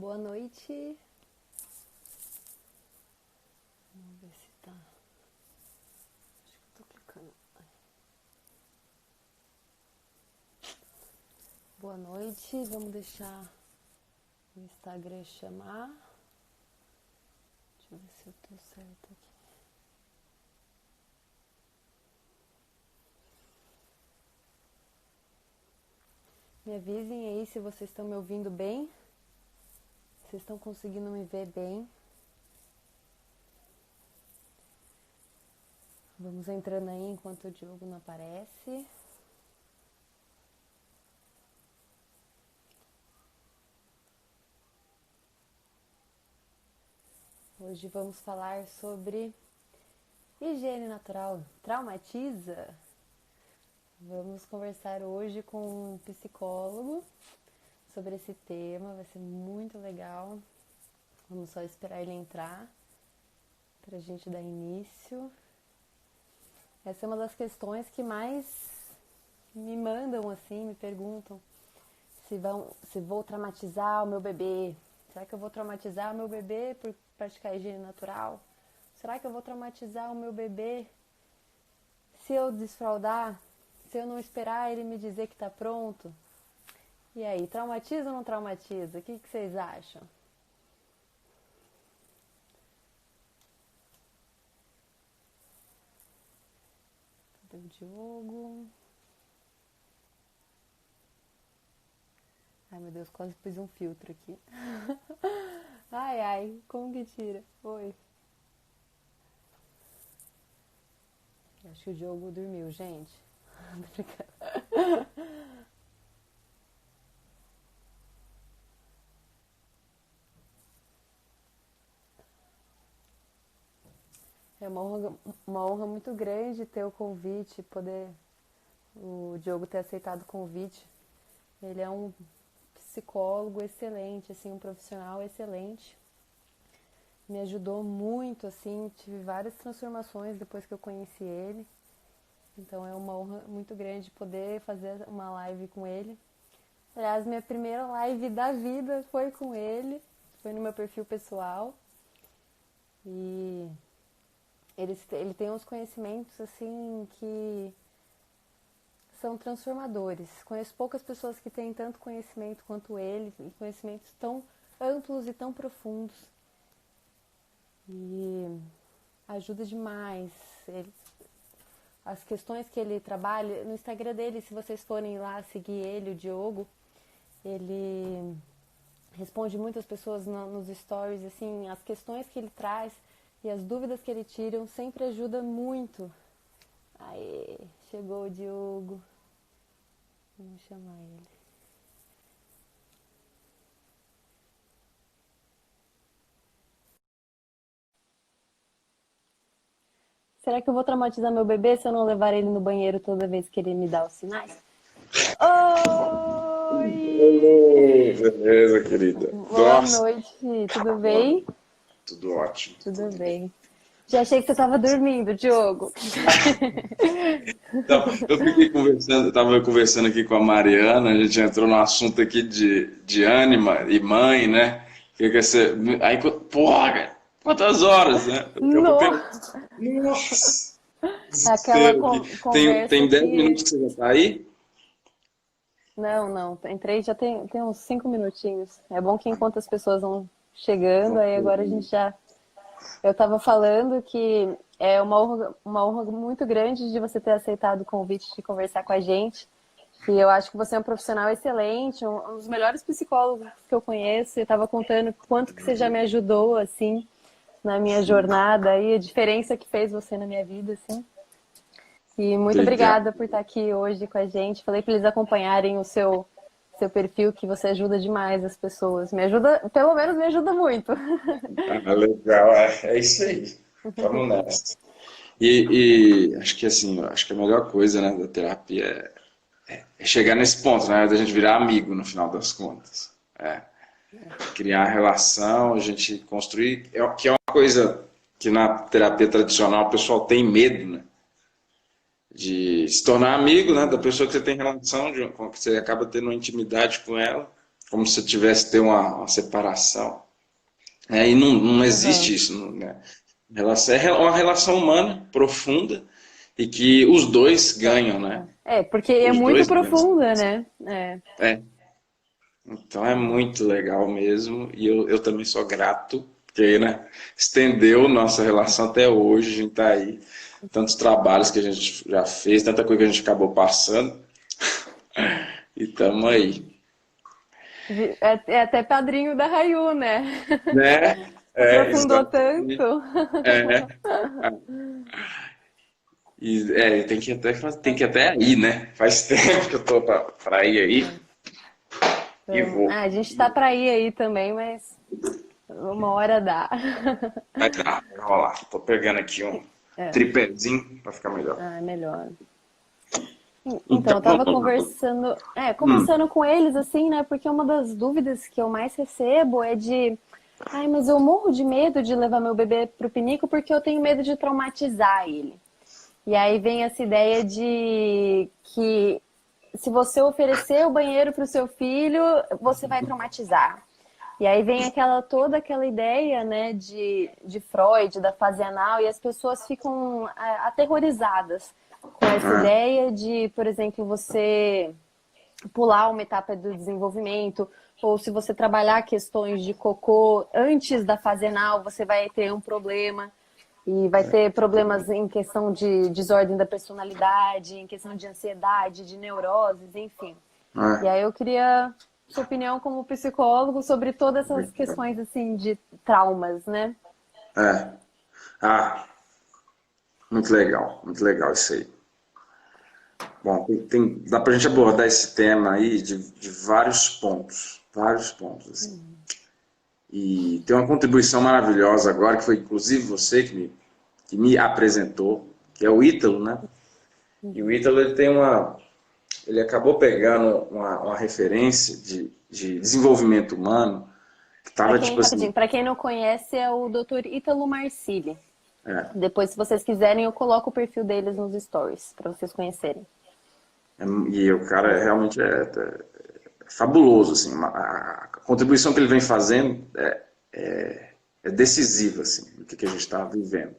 Boa noite. Vamos ver se tá. Acho que eu tô clicando. Boa noite. Vamos deixar o Instagram chamar. Deixa eu ver se eu tô certo aqui. Me avisem aí se vocês estão me ouvindo bem. Vocês estão conseguindo me ver bem. Vamos entrando aí enquanto o Diogo não aparece. Hoje vamos falar sobre higiene natural. Traumatiza? Vamos conversar hoje com um psicólogo sobre esse tema. Vai ser muito legal. Vamos só esperar ele entrar para a gente dar início. Essa é uma das questões que mais me mandam assim, me perguntam se vou traumatizar o meu bebê. Será que eu vou traumatizar o meu bebê por praticar higiene natural? Será que eu vou traumatizar o meu bebê se eu desfraldar? Se eu não esperar ele me dizer que está pronto? E aí, traumatiza ou não traumatiza? O que vocês acham? Cadê o Diogo? Ai, meu Deus, quase pus um filtro aqui. Ai, ai, como que tira? Oi. Acho que o Diogo dormiu, gente. É uma honra muito grande ter o convite, o Diogo ter aceitado o convite. Ele é um psicólogo excelente, assim, um profissional excelente. Me ajudou muito, assim, tive várias transformações depois que eu conheci ele. Então é uma honra muito grande poder fazer uma live com ele. Aliás, minha primeira live da vida foi com ele, foi no meu perfil pessoal. E ele tem uns conhecimentos, assim, que são transformadores. Conheço poucas pessoas que têm tanto conhecimento quanto ele, e conhecimentos tão amplos e tão profundos. E ajuda demais. As questões que ele trabalha, no Instagram dele, se vocês forem lá seguir ele, o Diogo, ele responde muitas pessoas nos stories, assim, as questões que ele traz e as dúvidas que ele tira sempre ajuda muito. Aê, chegou o Diogo. Vamos chamar ele. Será que eu vou traumatizar meu bebê se eu não levar ele no banheiro toda vez que ele me dá os sinais? Oi! Beleza, querida. Boa Nossa, noite, tudo bem? tudo ótimo. Tudo bem. Já achei que você estava dormindo, Diogo. Então, eu tava conversando aqui com a Mariana, a gente entrou no assunto aqui de ânima e mãe, né? Que você, aí, porra, cara, quantas horas, né? Daqui a pouco No, nossa, aquela desespero aqui. conversa Tem 10 minutos que... que você já tá aí? Não, entrei já tem uns 5 minutinhos. É bom que enquanto as pessoas vão chegando, aí agora a gente já... Eu estava falando que é uma honra muito grande de você ter aceitado o convite de conversar com a gente. E eu acho que você é um profissional excelente, um dos melhores psicólogos que eu conheço. Eu estava contando quanto que você já me ajudou, assim, na minha jornada e a diferença que fez você na minha vida, assim. E muito Obrigado. obrigada por estar aqui hoje com a gente. Falei para eles acompanharem o seu perfil, que você ajuda demais as pessoas. Me ajuda, pelo menos me ajuda muito. Ah, legal, é isso aí. Vamos nessa. E acho que assim, acho que a melhor coisa, né, da terapia é chegar nesse ponto, né, da gente virar amigo no final das contas. É, criar relação, a gente construir, que é uma coisa que na terapia tradicional o pessoal tem medo, né, de se tornar amigo, né, da pessoa que você tem relação, com que você acaba tendo uma intimidade com ela. como se tivesse ter uma separação. E não Aham. existe isso, né? É uma relação humana profunda e que os dois ganham, né? É, porque é Os muito dois ganham. profunda, né? É. É, então é muito legal mesmo e eu também sou grato, porque, né, estendeu nossa relação até hoje, a gente tá aí, tantos trabalhos que a gente já fez, tanta coisa que a gente acabou passando e estamos aí, É até padrinho da Rayu, né? né? Aprofundou tanto. Exatamente. É, tem que até ir, né? Faz tempo que eu tô pra ir aí e Então, vou. a gente tá pra ir aí também, mas uma hora dá. Vai dar, vai rolar. Tô pegando aqui um É, tripézinho pra ficar melhor. é melhor. Então, Então, eu tava vamos lá. conversando com eles, assim, né? Porque uma das dúvidas que eu mais recebo é de, ai, mas eu morro de medo de levar meu bebê pro pinico porque eu tenho medo de traumatizar ele. E aí vem essa ideia de que se você oferecer o banheiro pro seu filho, você vai traumatizar. E aí vem toda aquela ideia, né, de Freud, da fase anal, e as pessoas ficam aterrorizadas com essa Ah, ideia de, por exemplo, você pular uma etapa do desenvolvimento, ou se você trabalhar questões de cocô antes da fase anal, você vai ter um problema. E vai ter problemas em questão de desordem da personalidade, em questão de ansiedade, de neuroses, enfim. E ah, aí eu queria sua opinião como psicólogo sobre todas essas questões assim de traumas, né? é. Ah, muito legal isso aí. Bom, dá pra gente abordar esse tema aí de vários pontos, assim. E tem uma contribuição maravilhosa agora, que foi inclusive você que me apresentou, que é o Ítalo, né? E o Ítalo, ele acabou pegando uma referência de desenvolvimento humano, que estava tipo assim, Rapidinho, para quem não conhece, é o Dr. Ítalo Marcilli. é, Depois, se vocês quiserem, eu coloco o perfil deles nos stories para vocês conhecerem. e o cara é fabuloso, assim, a contribuição que ele vem fazendo é decisiva, assim, do que a gente está vivendo.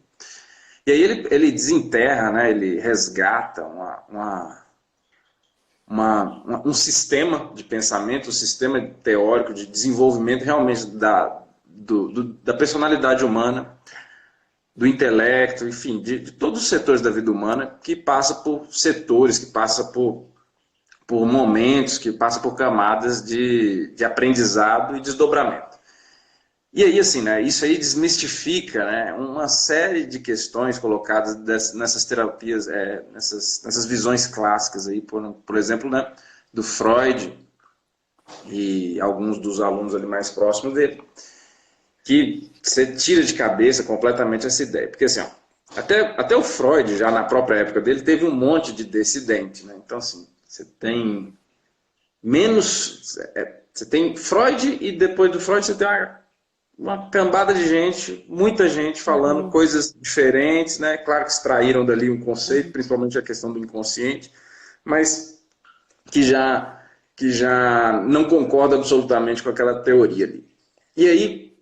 E aí ele desenterra, né, ele resgata um sistema de pensamento, um sistema teórico de desenvolvimento realmente da personalidade humana, do intelecto, enfim, de todos os setores da vida humana, que passa por setores, que passa por momentos, que passa por camadas de aprendizado e desdobramento. E aí, assim, né, isso aí desmistifica, né, uma série de questões colocadas nessas terapias, nessas visões clássicas aí, por exemplo, né, do Freud e alguns dos alunos ali mais próximos dele, que você tira de cabeça completamente essa ideia. Porque, assim, ó, até o Freud, já na própria época dele, teve um monte de dissidente, né? Então, assim, você tem menos... você tem Freud e depois do Freud você tem uma cambada de gente, muita gente falando Uhum, coisas diferentes, né? Claro que extraíram dali um conceito, principalmente a questão do inconsciente, mas que já não concorda absolutamente com aquela teoria ali. E aí,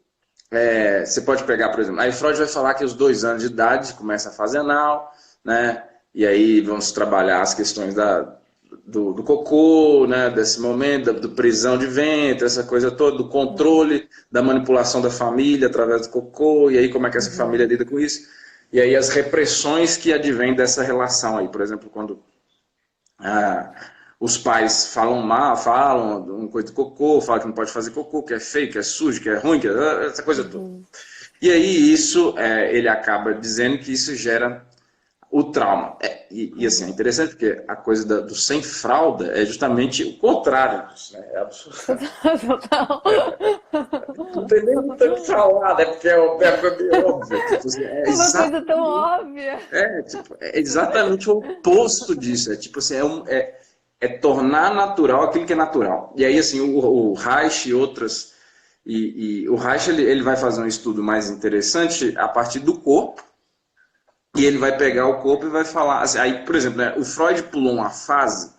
você pode pegar, por exemplo, aí Freud vai falar que aos 2 anos de idade começa a fase anal, né? E aí vamos trabalhar as questões do cocô, né? Desse momento, do prisão de ventre, essa coisa toda, do uhum, controle, da manipulação da família através do cocô, e aí como é que essa família uhum, lida com isso. E aí as repressões que advêm dessa relação aí, por exemplo, quando ah, os pais falam mal, falam uma coisa do cocô, falam que não pode fazer cocô, que é feio, que é sujo, que é ruim, essa coisa toda. uhum, E aí isso, ele acaba dizendo que isso gera o trauma. E assim, é uhum. interessante porque a coisa do sem fralda é justamente o contrário disso, né? É absurdo. Total. Não tem nem muito o que falar, né? Porque é meio óbvio. Tipo assim, Uma coisa tão óbvia. é exatamente o oposto disso. É tipo assim, é tornar natural aquilo que é natural. E aí, assim, o Reich e outras. E o Reich ele vai fazer um estudo mais interessante a partir do corpo. E ele vai pegar o corpo e vai falar. Assim, aí, por exemplo, né, o Freud pulou uma fase.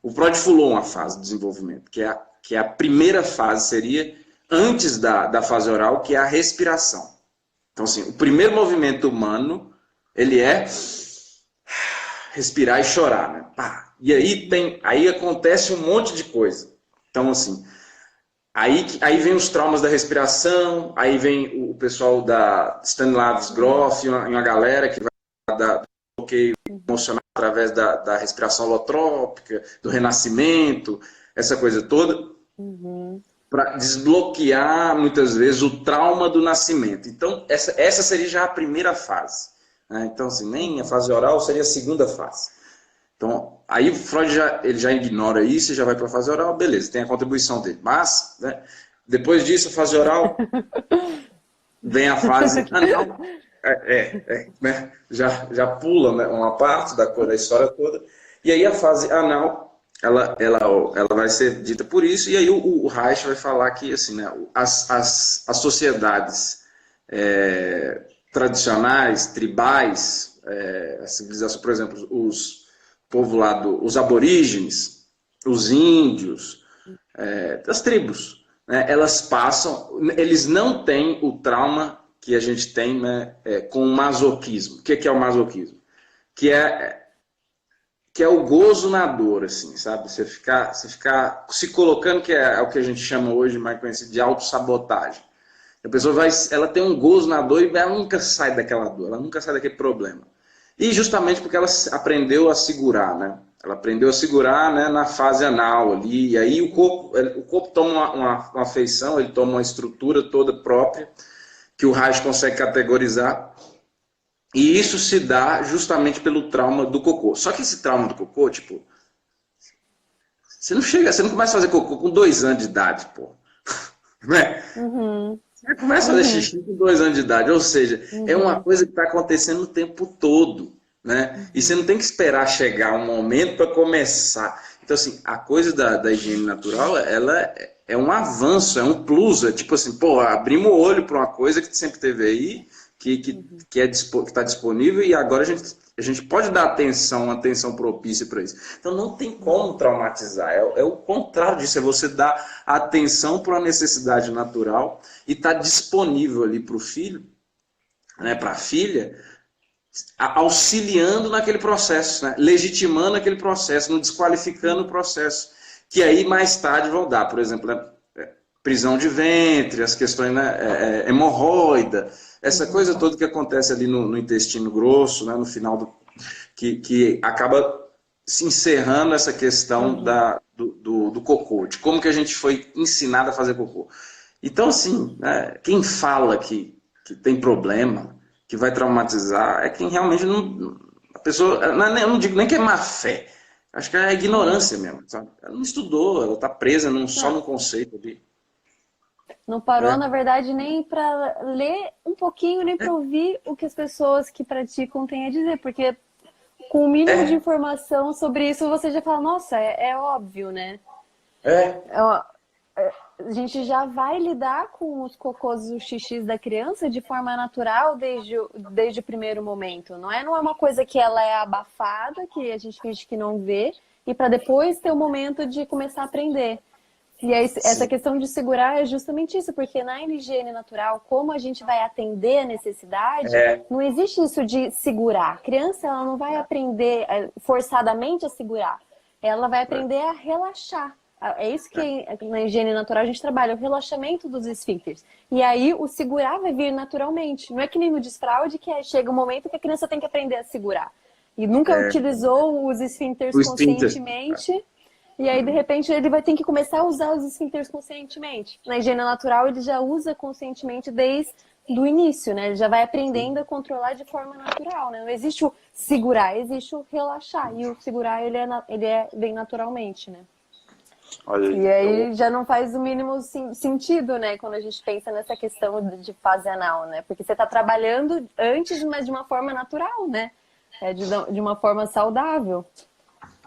O Freud pulou uma fase de desenvolvimento, que é que é a primeira fase, seria antes da fase oral, que é a respiração. Então, assim, o primeiro movimento humano, ele é respirar e chorar, né? Pá. E aí acontece um monte de coisa. Então, assim, aí vem os traumas da respiração, aí vem o pessoal da Stanislavski Grof, uma galera que vai dar bloqueio emocional através da respiração holotrópica, do renascimento, essa coisa toda, para desbloquear, muitas vezes, o trauma do nascimento. Então, essa seria já a primeira fase. Né? Então, assim, nem a fase oral seria a segunda fase. Então, aí o Freud ele já ignora isso e já vai para a fase oral, beleza, tem a contribuição dele. Mas, né, depois disso, a fase oral, vem a fase anal, né, já pula, né, uma parte da história toda, e aí a fase anal, ela vai ser dita por isso, e aí o Reich vai falar que assim, né, as sociedades tradicionais, tribais, a civilização, por exemplo, os povo lá os aborígenes, os índios, das tribos, né, elas passam, eles não têm o trauma que a gente tem, né, com o masoquismo. O que é o masoquismo? Que é o gozo na dor, assim, sabe? Você ficar se colocando, que é o que a gente chama hoje, mais conhecido, de autossabotagem. A pessoa ela tem um gozo na dor e ela nunca sai daquela dor, ela nunca sai daquele problema. E justamente porque ela aprendeu a segurar, né? Ela aprendeu a segurar, né, na fase anal ali, e aí o corpo toma uma feição, ele toma uma estrutura toda própria, que o Reich consegue categorizar, e isso se dá justamente pelo trauma do cocô. Só que esse trauma do cocô, tipo, você não começa a fazer cocô com 2 anos de idade, pô. Né? Você começa a fazer xixi com 2 anos de idade, ou seja, é uma coisa que está acontecendo o tempo todo, né? E você não tem que esperar chegar um momento para começar. Então, assim, a coisa da higiene natural, ela é um avanço, é um plus, é tipo assim, pô, abrimos o olho para uma coisa que sempre teve aí, que está disponível, e agora a gente pode dar atenção, uma atenção propícia para isso. Então não tem como traumatizar, é o contrário disso, é você dar atenção para uma necessidade natural e estar disponível ali para o filho, né, para a filha, auxiliando naquele processo, né, legitimando aquele processo, não desqualificando o processo, que aí mais tarde vão dar, por exemplo, né, prisão de ventre, as questões, né, hemorroida, essa coisa toda que acontece ali no intestino grosso, né, no final que acaba se encerrando essa questão do cocô, de como que a gente foi ensinado a fazer cocô. Então, assim, né, quem fala que tem problema, que vai traumatizar, é quem realmente não... A pessoa, eu não digo nem que é má fé, acho que é ignorância mesmo, sabe? Ela não estudou, ela está presa só no conceito ali. Não parou, na verdade, nem para ler um pouquinho, nem para ouvir o que as pessoas que praticam têm a dizer, porque com o mínimo de informação sobre isso, você já fala, nossa, é óbvio, né? A gente já vai lidar com os cocôs e os xixis da criança de forma natural desde o primeiro momento. Não é uma coisa que ela é abafada, que a gente finge que não vê, e para depois ter o momento de começar a aprender. E aí, essa questão de segurar é justamente isso, porque na higiene natural, como a gente vai atender a necessidade, não existe isso de segurar. A criança, ela não vai aprender forçadamente a segurar, ela vai aprender a relaxar. É isso que na higiene natural a gente trabalha, o relaxamento dos esfíncteres. E aí o segurar vai vir naturalmente. Não é que nem no desfraude, que chega um momento que a criança tem que aprender a segurar. E nunca utilizou os esfíncteres conscientemente. E aí, de repente, ele vai ter que começar a usar os esfíncteres conscientemente. Na higiene natural, ele já usa conscientemente desde o início, né? Ele já vai aprendendo a controlar de forma natural, né? Não existe o segurar, existe o relaxar. E o segurar, vem naturalmente, né? Olha aí, e aí já não faz o mínimo sentido, né? Quando a gente pensa nessa questão de fase anal, né? Porque você está trabalhando antes, mas de uma forma natural, né? De uma forma saudável.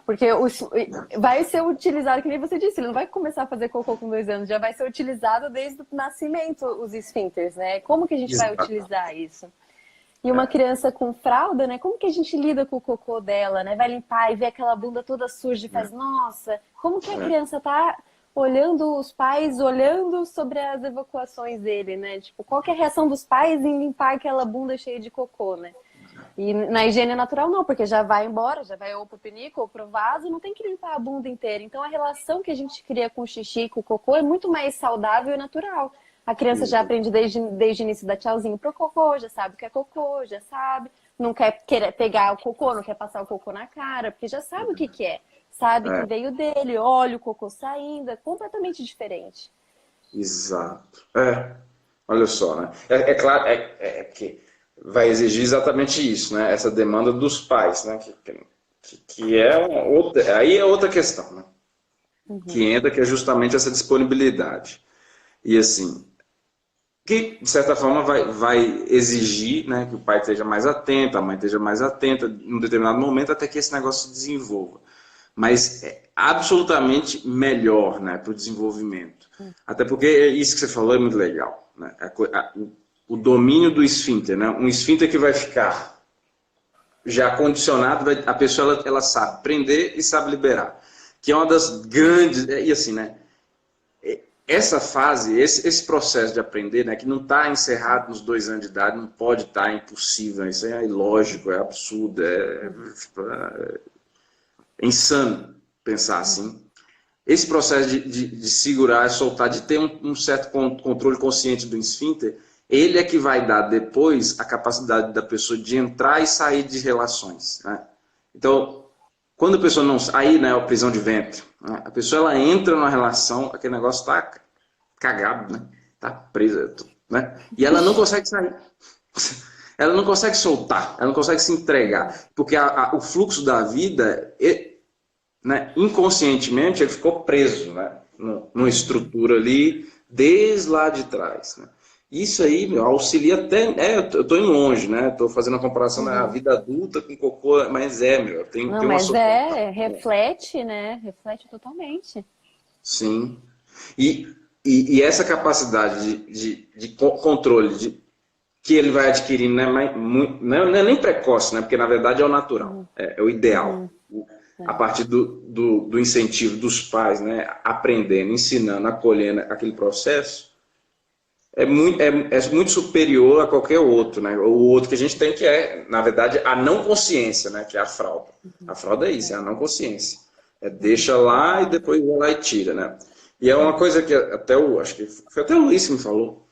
Porque vai ser utilizado, que nem você disse, ele não vai começar a fazer cocô com 2 anos, já vai ser utilizado desde o nascimento, os esfíncteres, né? Como que a gente vai utilizar isso? E uma criança com fralda, né? Como que a gente lida com o cocô dela, né? Vai limpar e vê aquela bunda toda suja e faz, nossa, como que a criança tá olhando os pais, olhando sobre as evacuações dele, né? Tipo, qual que é a reação dos pais em limpar aquela bunda cheia de cocô, né? E na higiene natural não, porque já vai embora, já vai ou pro pinico ou pro vaso, não tem que limpar a bunda inteira. Então a relação que a gente cria com o xixi e com o cocô é muito mais saudável e natural. A criança já aprende desde o início da tchauzinho pro cocô, já sabe o que é cocô, já sabe. Não quer pegar o cocô, não quer passar o cocô na cara, porque já sabe o que que é. Sabe que É, veio dele, olha o cocô saindo, é completamente diferente. exato. Olha só, né? É claro, que vai exigir exatamente isso, né? Essa demanda dos pais, né? Que é outra, aí é outra questão, né? Que Uhum. entra, que é justamente essa disponibilidade. E assim, que de certa forma vai exigir, né, que o pai esteja mais atento, a mãe esteja mais atenta em um determinado momento até que esse negócio se desenvolva. Mas é absolutamente melhor, né, para o desenvolvimento. Até porque isso que você falou é muito legal, né? O domínio do esfíncter, né? Um esfíncter que vai ficar já condicionado, a pessoa ela sabe prender e sabe liberar, que é uma das grandes, e assim, né? Essa fase, esse processo de aprender, né, que não está encerrado nos 2 anos de idade, não pode estar, é impossível, isso é ilógico, é absurdo, é insano pensar assim. Esse processo de segurar, soltar, de ter um certo controle consciente do esfíncter, ele é que vai dar depois a capacidade da pessoa de entrar e sair de relações. Né? Então, quando a pessoa não. Aí, né, a prisão de ventre. Né? A pessoa ela entra numa relação, aquele negócio está cagado, né? Está presa. Né? E ela não consegue sair. Ela não consegue soltar, ela não consegue se entregar. Porque o fluxo da vida, né, inconscientemente, ele ficou preso, né, numa estrutura ali, desde lá de trás. Né? Isso aí, meu, auxilia até. Eu estou indo longe, né? Estou fazendo a comparação da Uhum. vida adulta com cocô, mas meu, Não, tem uma mas solução. reflete, né? Reflete totalmente. Sim. E, e essa capacidade de controle que ele vai adquirindo não é nem precoce, né? Porque na verdade é o natural, Uhum. é o ideal. Uhum. É. A partir do incentivo dos pais, né? Aprendendo, ensinando, acolhendo aquele processo, é muito superior a qualquer outro, né? O outro que a gente tem que é, na verdade, a não consciência, né? Que é a fralda. A fralda é isso, é a não consciência. Deixa lá e depois vai lá e tira, né? E é uma coisa que até acho que foi até o Luiz que me falou.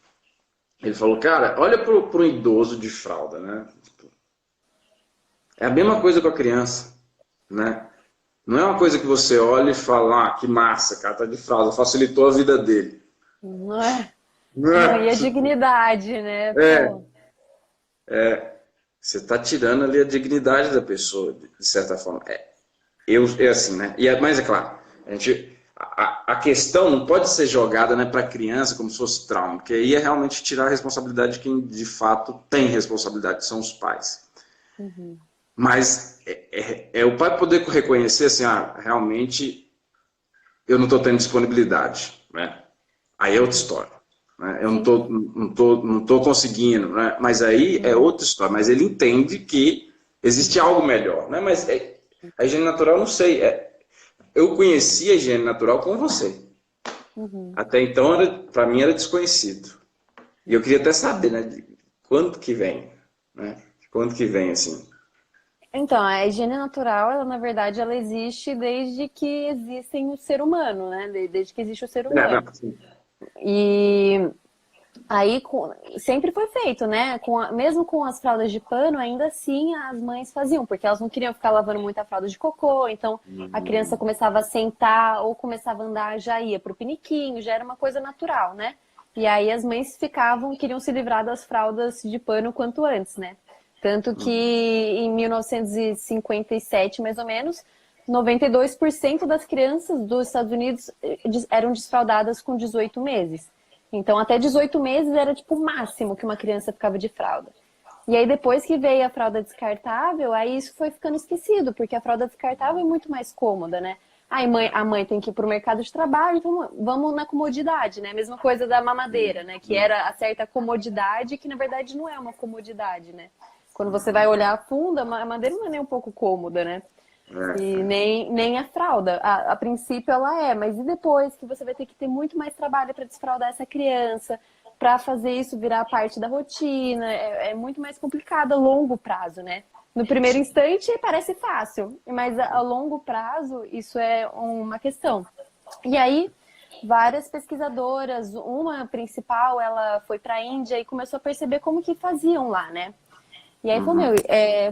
Ele falou, cara, olha pro idoso de fralda, né? É a mesma coisa com a criança, né? Não é uma coisa que você olha e fala, que massa, cara, tá de fralda, facilitou a vida dele. Não é? Não Não, é, e a dignidade, né? é, Pô. você está tirando ali a dignidade da pessoa, de certa forma. É assim, né? Mas é claro, a questão não pode ser jogada, né, para a criança como se fosse trauma, porque aí é realmente tirar a responsabilidade de quem de fato tem responsabilidade, são os pais. Uhum. Mas é o pai poder reconhecer assim, realmente eu não estou tendo disponibilidade, né? Aí é outra Uhum. história. Né? Eu Sim. não tô conseguindo, né? Mas aí é Uhum. outra história. Mas ele entende que existe algo melhor, né? Mas a higiene natural, eu não sei. Eu conheci a higiene natural com você. Uhum. Até então, para mim, era desconhecido. E eu queria até saber, né? De quanto que vem, né? De quanto que vem, assim. Então, a higiene natural, ela, na verdade, ela existe desde que existem o ser humano, né? Desde que existe o ser Não, humano. assim, E aí sempre foi feito, né? Mesmo com as fraldas de pano, ainda assim as mães faziam, porque elas não queriam ficar lavando muita fralda de cocô, então a criança começava a sentar ou começava a andar, já ia pro piniquinho, já era uma coisa natural, né? E aí as mães queriam se livrar das fraldas de pano quanto antes, né? Tanto que em 1957, mais ou menos, 92% das crianças dos Estados Unidos eram desfraldadas com 18 meses. Então, até 18 meses era tipo o máximo que uma criança ficava de fralda. E aí, depois que veio a fralda descartável, aí isso foi ficando esquecido, porque a fralda descartável é muito mais cômoda, né? Aí a mãe tem que ir pro mercado de trabalho, então vamos na comodidade, né? Mesma coisa da mamadeira, né? Que era a certa comodidade, que na verdade não é uma comodidade, né? Quando você vai olhar a fundo, a mamadeira não é nem um pouco cômoda, né? E nem a fralda. A princípio ela é, mas e depois que você vai ter que ter muito mais trabalho para desfraldar essa criança, para fazer isso virar parte da rotina, é muito mais complicado a longo prazo, né? No primeiro instante parece fácil, mas a longo prazo isso é uma questão. E aí, várias pesquisadoras, uma principal, ela foi para a Índia e começou a perceber como que faziam lá, né? E aí falou, meu,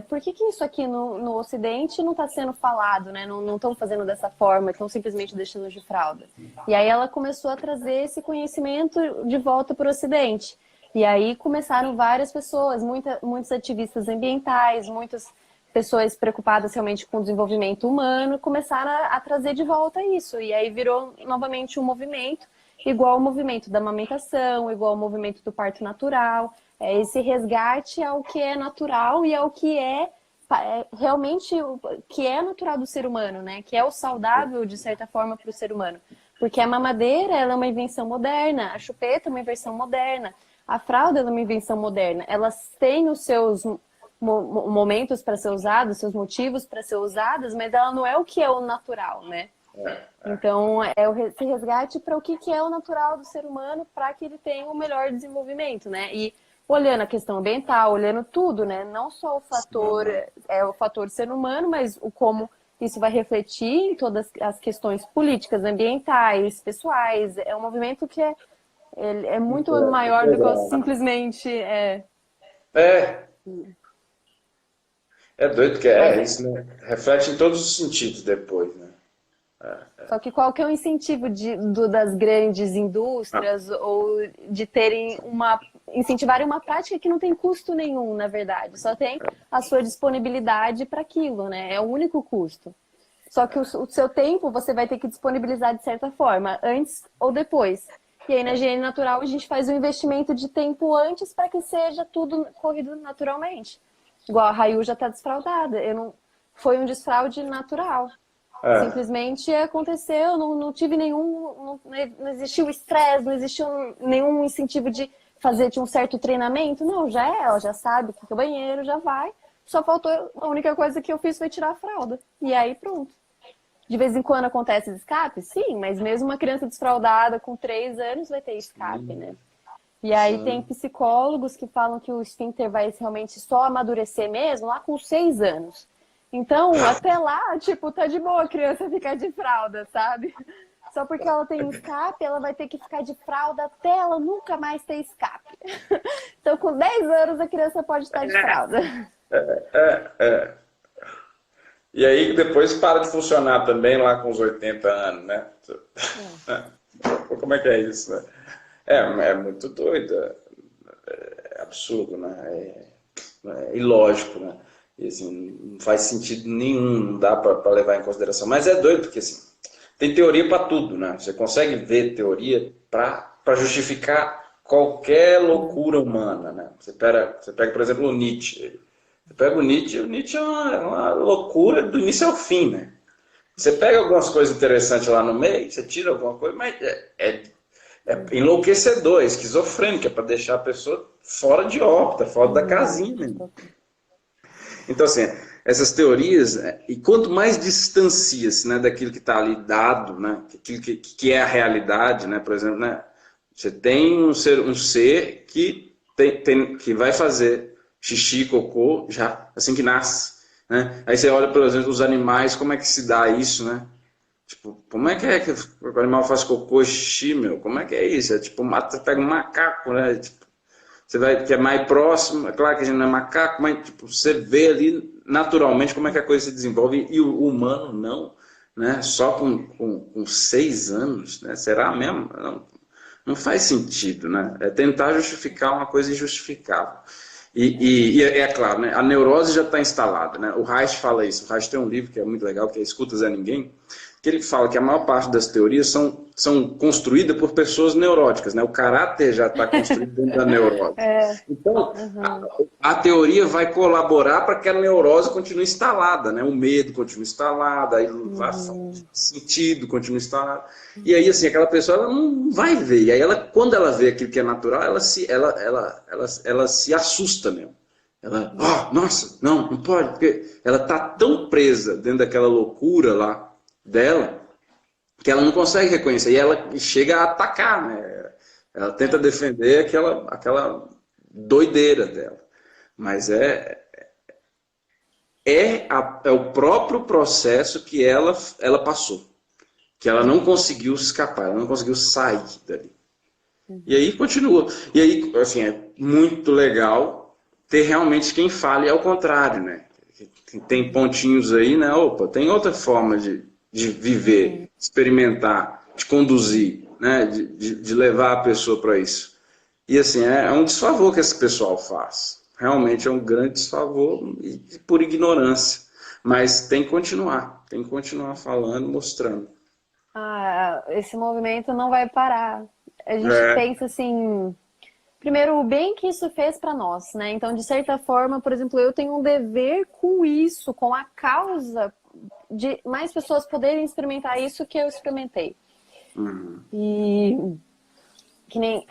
por que isso aqui no Ocidente não está sendo falado, né? Não estão fazendo dessa forma, estão simplesmente deixando de fralda. E aí ela começou a trazer esse conhecimento de volta para o Ocidente. E aí começaram várias pessoas, muitos ativistas ambientais, muitas pessoas preocupadas realmente com o desenvolvimento humano, começaram a trazer de volta isso. E aí virou novamente um movimento, igual ao movimento da amamentação, igual ao movimento do parto natural. É esse resgate ao que é natural e ao que é realmente o que é natural do ser humano, né? Que é o saudável, de certa forma, para o ser humano. Porque a mamadeira, ela é uma invenção moderna, a chupeta é uma invenção moderna, a fralda é uma invenção moderna. Elas têm os seus momentos para ser usados, seus motivos para ser usadas, mas ela não é o que é o natural, né? Então, é esse resgate para o que é o natural do ser humano para que ele tenha um melhor desenvolvimento, né? E olhando a questão ambiental, olhando tudo, né? Não só o fator, o fator ser humano, mas o como isso vai refletir em todas as questões políticas, ambientais, pessoais. É um movimento que é muito maior do que simplesmente... É, é doido que Mas, isso, né? Reflete em todos os sentidos depois, né? só que qual que é o incentivo das grandes indústrias ou de terem incentivarem uma prática que não tem custo nenhum, na verdade. Só tem a sua disponibilidade para aquilo, né? É o único custo. Só que o seu tempo você vai ter que disponibilizar de certa forma, antes ou depois. E aí na higiene natural a gente faz um investimento de tempo antes para que seja tudo corrido naturalmente. Igual a Rayu já está desfraldada. Foi um desfraude natural. Simplesmente aconteceu, não tive nenhum, não existiu estresse, não existiu nenhum incentivo de fazer de um certo treinamento. Não, ela já sabe que o banheiro já vai. Só faltou, a única coisa que eu fiz foi tirar a fralda. E aí pronto. De vez em quando acontece escape? Sim, mas mesmo uma criança desfraldada com 3 anos vai ter escape, né? E aí tem psicólogos que falam que o esfíncter vai realmente só amadurecer mesmo lá com 6 anos. Então, até lá, tipo, tá de boa a criança ficar de fralda, sabe? Só porque ela tem escape, ela vai ter que ficar de fralda até ela nunca mais ter escape. Então, com 10 anos, a criança pode estar de fralda. E aí depois para de funcionar também lá com os 80 anos, né? Como é que é isso, né? É muito doido, é absurdo, né? É ilógico, né? E assim, não faz sentido nenhum, não dá para levar em consideração. Mas é doido porque assim, tem teoria para tudo, né? Você consegue ver teoria para justificar qualquer loucura humana, né? Você pega, por exemplo, o Nietzsche. Você pega o Nietzsche é uma loucura do início ao fim, né? Você pega algumas coisas interessantes lá no meio, você tira alguma coisa, mas é enlouquecedor, é esquizofrênico, é para deixar a pessoa fora de órbita, fora da casinha, né? Então, assim, essas teorias, e quanto mais distancia-se, né, daquilo que está ali dado, né, aquilo que é a realidade, né, por exemplo, né, você tem um ser que vai fazer xixi, cocô, já assim que nasce, né? Aí você olha, por exemplo, os animais, como é que se dá isso, né? Tipo, como é que o animal faz cocô, xixi, meu? Como é que é isso? É tipo, você pega um macaco, né? Tipo, você vai, que é mais próximo, é claro que a gente não é macaco, mas tipo, você vê ali naturalmente como é que a coisa se desenvolve e o humano não, né? Só com 6 anos, né? Será mesmo? Não faz sentido, né? É tentar justificar uma coisa injustificável. E é claro, né? A neurose já está instalada, né? O Reich fala isso. O Reich tem um livro que é muito legal, que é Escutas a Ninguém, que ele fala que a maior parte das teorias são construídas por pessoas neuróticas, né? O caráter já está construído dentro da neurose. Então, a teoria vai colaborar para que a neurose continue instalada, né? O medo continue instalado, aí o sentido continue instalado. E aí, assim, aquela pessoa ela não vai ver. E aí, quando ela vê aquilo que é natural, ela se assusta mesmo. Ela, nossa, não pode, porque ela tá tão presa dentro daquela loucura lá dela que ela não consegue reconhecer. E ela chega a atacar, né? Ela tenta É. defender aquela doideira dela. Mas é o próprio processo que ela passou. Que ela não conseguiu escapar, ela não conseguiu sair dali. E aí continua. E aí, assim, é muito legal ter realmente quem fale ao contrário, né? Tem pontinhos aí, né? Opa, tem outra forma de viver, Sim. de experimentar, de conduzir, né? De levar a pessoa para isso. E assim, é um desfavor que esse pessoal faz. Realmente é um grande desfavor e por ignorância. Mas tem que continuar falando, mostrando. Esse movimento não vai parar. A gente É, pensa assim, primeiro, o bem que isso fez para nós, né? Então, de certa forma, por exemplo, eu tenho um dever com isso, com a causa de mais pessoas poderem experimentar isso que eu experimentei. uhum. E que nem.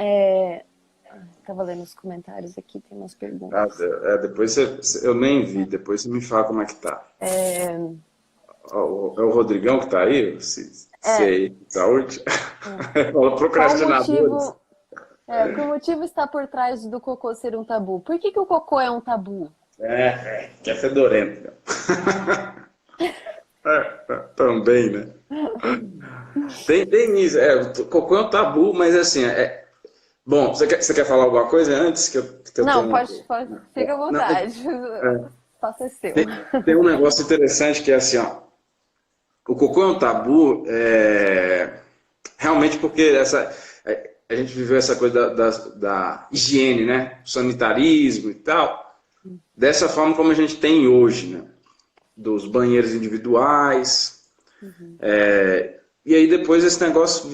Tava lendo os comentários aqui, tem umas Ah, perguntas. depois eu nem vi, depois você me fala como é que tá. É o Rodrigão que tá aí? Se é É, aí, saúde? Fala qual o procrastinadores. motivo. Que o motivo está por trás do cocô ser um tabu? Por que o cocô é um tabu? Que é fedorento. Né? Também, né? Tem isso. O cocô é um tabu, mas assim, bom, você quer falar alguma coisa antes que eu Não, tenho. pode, fica à Não, vontade. Faça é seu. tem um negócio interessante que é assim, ó. O cocô é um tabu, realmente porque a gente viveu essa coisa da higiene, né? Sanitarismo e tal, dessa forma como a gente tem hoje, né? Dos banheiros individuais. E aí depois esse negócio,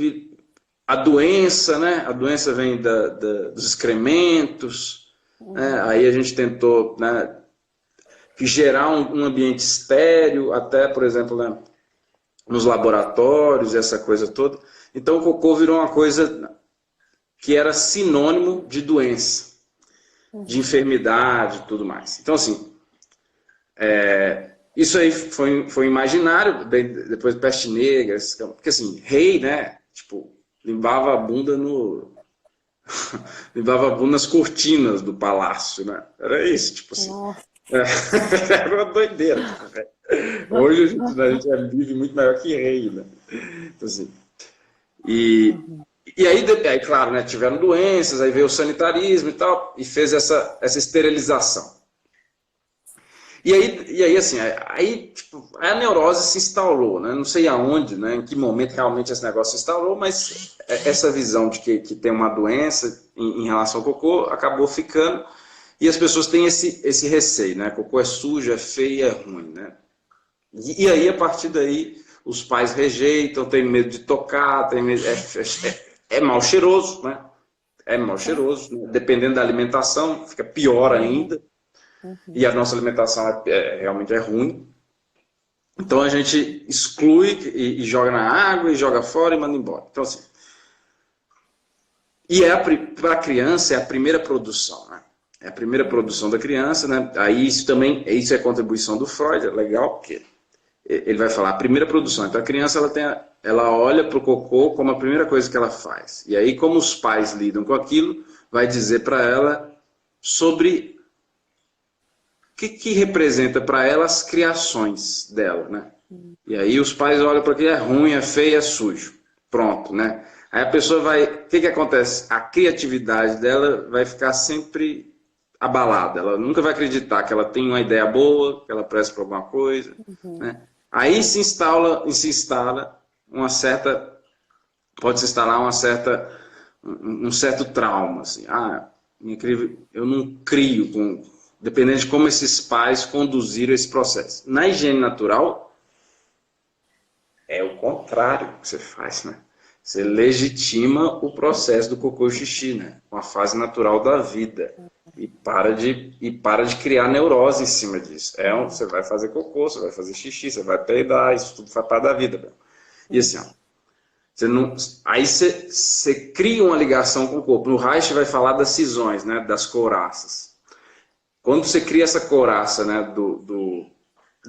a doença, né? A doença vem dos excrementos, né? Aí a gente tentou, né, gerar um ambiente estéril, até, por exemplo, né, nos laboratórios, essa coisa toda. Então o cocô virou uma coisa que era sinônimo de doença, de enfermidade e tudo mais. Então, assim, isso aí foi imaginário, depois peste negra, porque assim, rei, né, tipo, limpava a bunda no... limpava a bunda nas cortinas do palácio, né? Era isso, tipo assim. Nossa. Era uma doideira. Tipo, né? Hoje a gente já vive muito melhor que rei, né? Então, assim, e aí, claro, né, tiveram doenças, aí veio o sanitarismo e tal, e fez essa esterilização. E aí assim, tipo, a neurose se instaurou, né? Não sei aonde, né? Em que momento realmente esse negócio se instaurou, mas essa visão de que tem uma doença em relação ao cocô acabou ficando, e as pessoas têm esse receio, né? Cocô é sujo, é feio, é ruim, né? E aí, a partir daí, os pais rejeitam, tem medo de tocar, tem medo, é mal cheiroso, né? É mal cheiroso, né? Dependendo da alimentação, fica pior ainda. E a nossa alimentação realmente é ruim. Então a gente exclui e joga na água, e joga fora e manda embora. Então, assim, e para a criança é a primeira produção, né? É a primeira produção da criança, né? Aí isso é contribuição do Freud, é legal, porque ele vai falar a primeira produção. Então a criança ela olha para o cocô como a primeira coisa que ela faz. E aí, como os pais lidam com aquilo, vai dizer para ela sobre o que representa para ela as criações dela, né? E aí os pais olham para aquilo, é ruim, é feio, é sujo. Pronto, né? Aí a pessoa vai. O que acontece? A criatividade dela vai ficar sempre abalada. Ela nunca vai acreditar que ela tem uma ideia boa, que ela presta para alguma coisa, né? Aí se instala uma certa. Pode se instalar um certo trauma. Assim. Incrível, eu não crio, dependendo de como esses pais conduziram esse processo. Na higiene natural, é o contrário que você faz, né? Você legitima o processo do cocô e xixi, né? Uma fase natural da vida. E para de criar neurose em cima disso. Você vai fazer cocô, você vai fazer xixi, você vai peidar, isso tudo faz parte da vida. Bro. E assim, ó, você não, aí você cria uma ligação com o corpo. No Reich vai falar das cisões, né? Das couraças. quando você cria essa couraça, né, do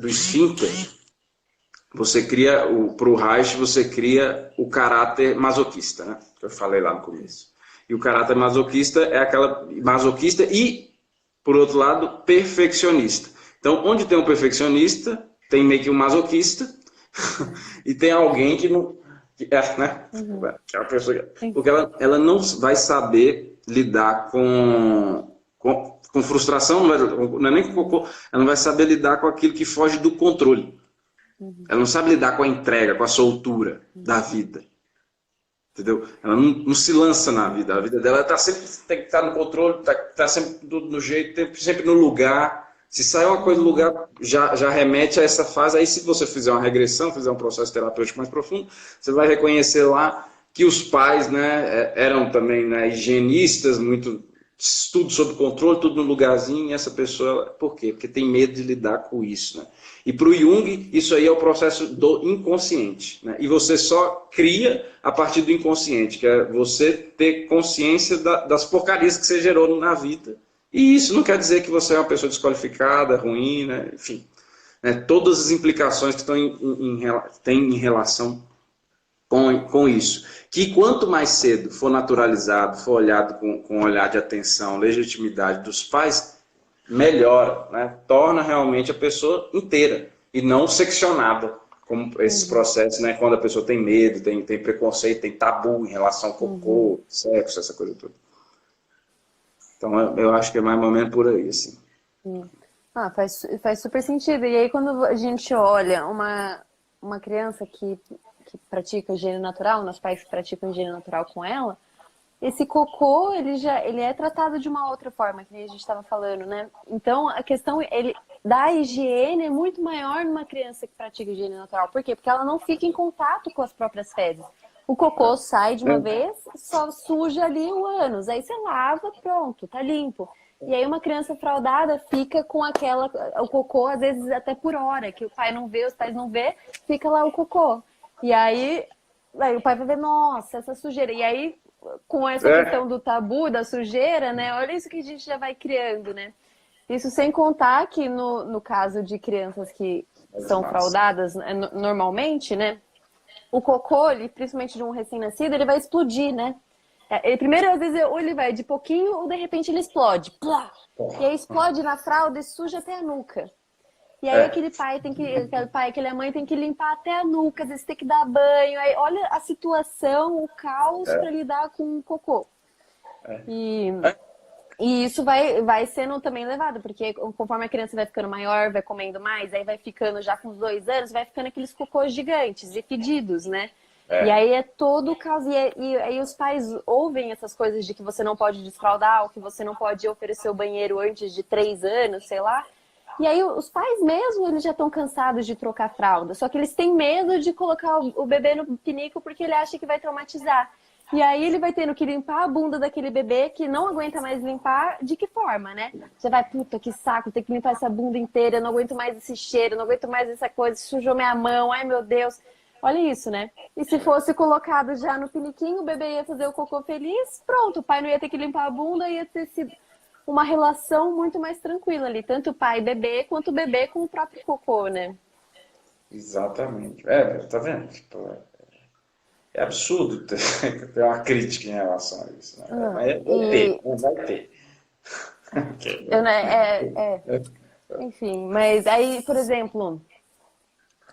esfíncter, você cria, pro Reich, você cria o caráter masoquista, né? Que eu falei lá no começo. E o caráter masoquista é aquela masoquista e, por outro lado, perfeccionista. Então, onde tem um perfeccionista, tem meio que um masoquista e tem alguém que não... né? Que é uma pessoa, porque ela não vai saber lidar com frustração, não é nem com cocô, ela não vai saber lidar com aquilo que foge do controle. Ela não sabe lidar com a entrega, com a soltura da vida. Entendeu? Ela não se lança na vida. A vida dela está sempre, tem que estar no controle, está sempre tudo no jeito, sempre no lugar. Se sai uma coisa do lugar, já remete a essa fase. Aí, se você fizer uma regressão, fizer um processo terapêutico mais profundo, você vai reconhecer lá que os pais, né, eram também, né, higienistas, muito tudo sob controle, tudo no lugarzinho. E essa pessoa, por quê? Porque tem medo de lidar com isso, né? E para o Jung, isso aí é o processo do inconsciente, né? E você só cria a partir do inconsciente, que é você ter consciência das porcarias que você gerou na vida. E isso não quer dizer que você é uma pessoa desqualificada, ruim, né? Enfim, né? Todas as implicações que estão têm em relação com isso. Que quanto mais cedo for naturalizado, for olhado com um olhar de atenção, legitimidade dos pais, melhora, né? Torna realmente a pessoa inteira e não seccionada, como esses processos, né? Quando a pessoa tem medo, tem preconceito, tem tabu em relação ao cocô, sexo, essa coisa toda. Então eu acho que é mais ou menos por aí, assim. Ah, faz super sentido. E aí quando a gente olha uma criança que pratica higiene natural, os pais que praticam higiene natural com ela, esse cocô, ele é tratado de uma outra forma, que nem a gente estava falando, né? Então, a questão da higiene é muito maior numa criança que pratica higiene natural. Por quê? Porque ela não fica em contato com as próprias fezes. O cocô sai de uma vez, só suja ali o ânus. Aí você lava, pronto, tá limpo. E aí uma criança fraldada fica com o cocô, às vezes até por hora, que o pai não vê, os pais não vê, fica lá o cocô. E aí o pai vai ver, nossa, essa sujeira. E aí, com essa questão do tabu, da sujeira, né? Olha isso que a gente já vai criando, né? Isso sem contar que no caso de crianças que são fraldadas normalmente, né? O cocô, principalmente de um recém-nascido, ele vai explodir, né? Primeiro, às vezes, ou ele vai de pouquinho ou de repente ele explode. Plá! E aí explode na fralda e suja até a nuca. E aí aquele pai, aquela mãe tem que limpar até a nuca, às vezes tem que dar banho. Aí olha a situação, o caos para lidar com o cocô. E isso vai sendo também levado, porque conforme a criança vai ficando maior, vai comendo mais, aí vai ficando já com uns 2 anos, vai ficando aqueles cocôs gigantes e fedidos, né? E aí é todo o caos. E aí os pais ouvem essas coisas de que você não pode desfraldar, ou que você não pode oferecer o banheiro antes de 3 anos, sei lá. E aí os pais mesmo, eles já estão cansados de trocar fralda. Só que eles têm medo de colocar o bebê no pinico porque ele acha que vai traumatizar. E aí ele vai tendo que limpar a bunda daquele bebê que não aguenta mais limpar. De que forma, né? Você vai, puta, que saco, tem que limpar essa bunda inteira. Eu não aguento mais esse cheiro, não aguento mais essa coisa. Sujou minha mão, ai meu Deus. Olha isso, né? E se fosse colocado já no piniquinho, o bebê ia fazer o cocô feliz. Pronto, o pai não ia ter que limpar a bunda, ia ter sido uma relação muito mais tranquila ali, tanto o pai e bebê, quanto o bebê com o próprio cocô, né? Exatamente. Tá vendo? Tipo, é absurdo ter uma crítica em relação a isso, né? Mas vai ter. Enfim, mas aí, por exemplo,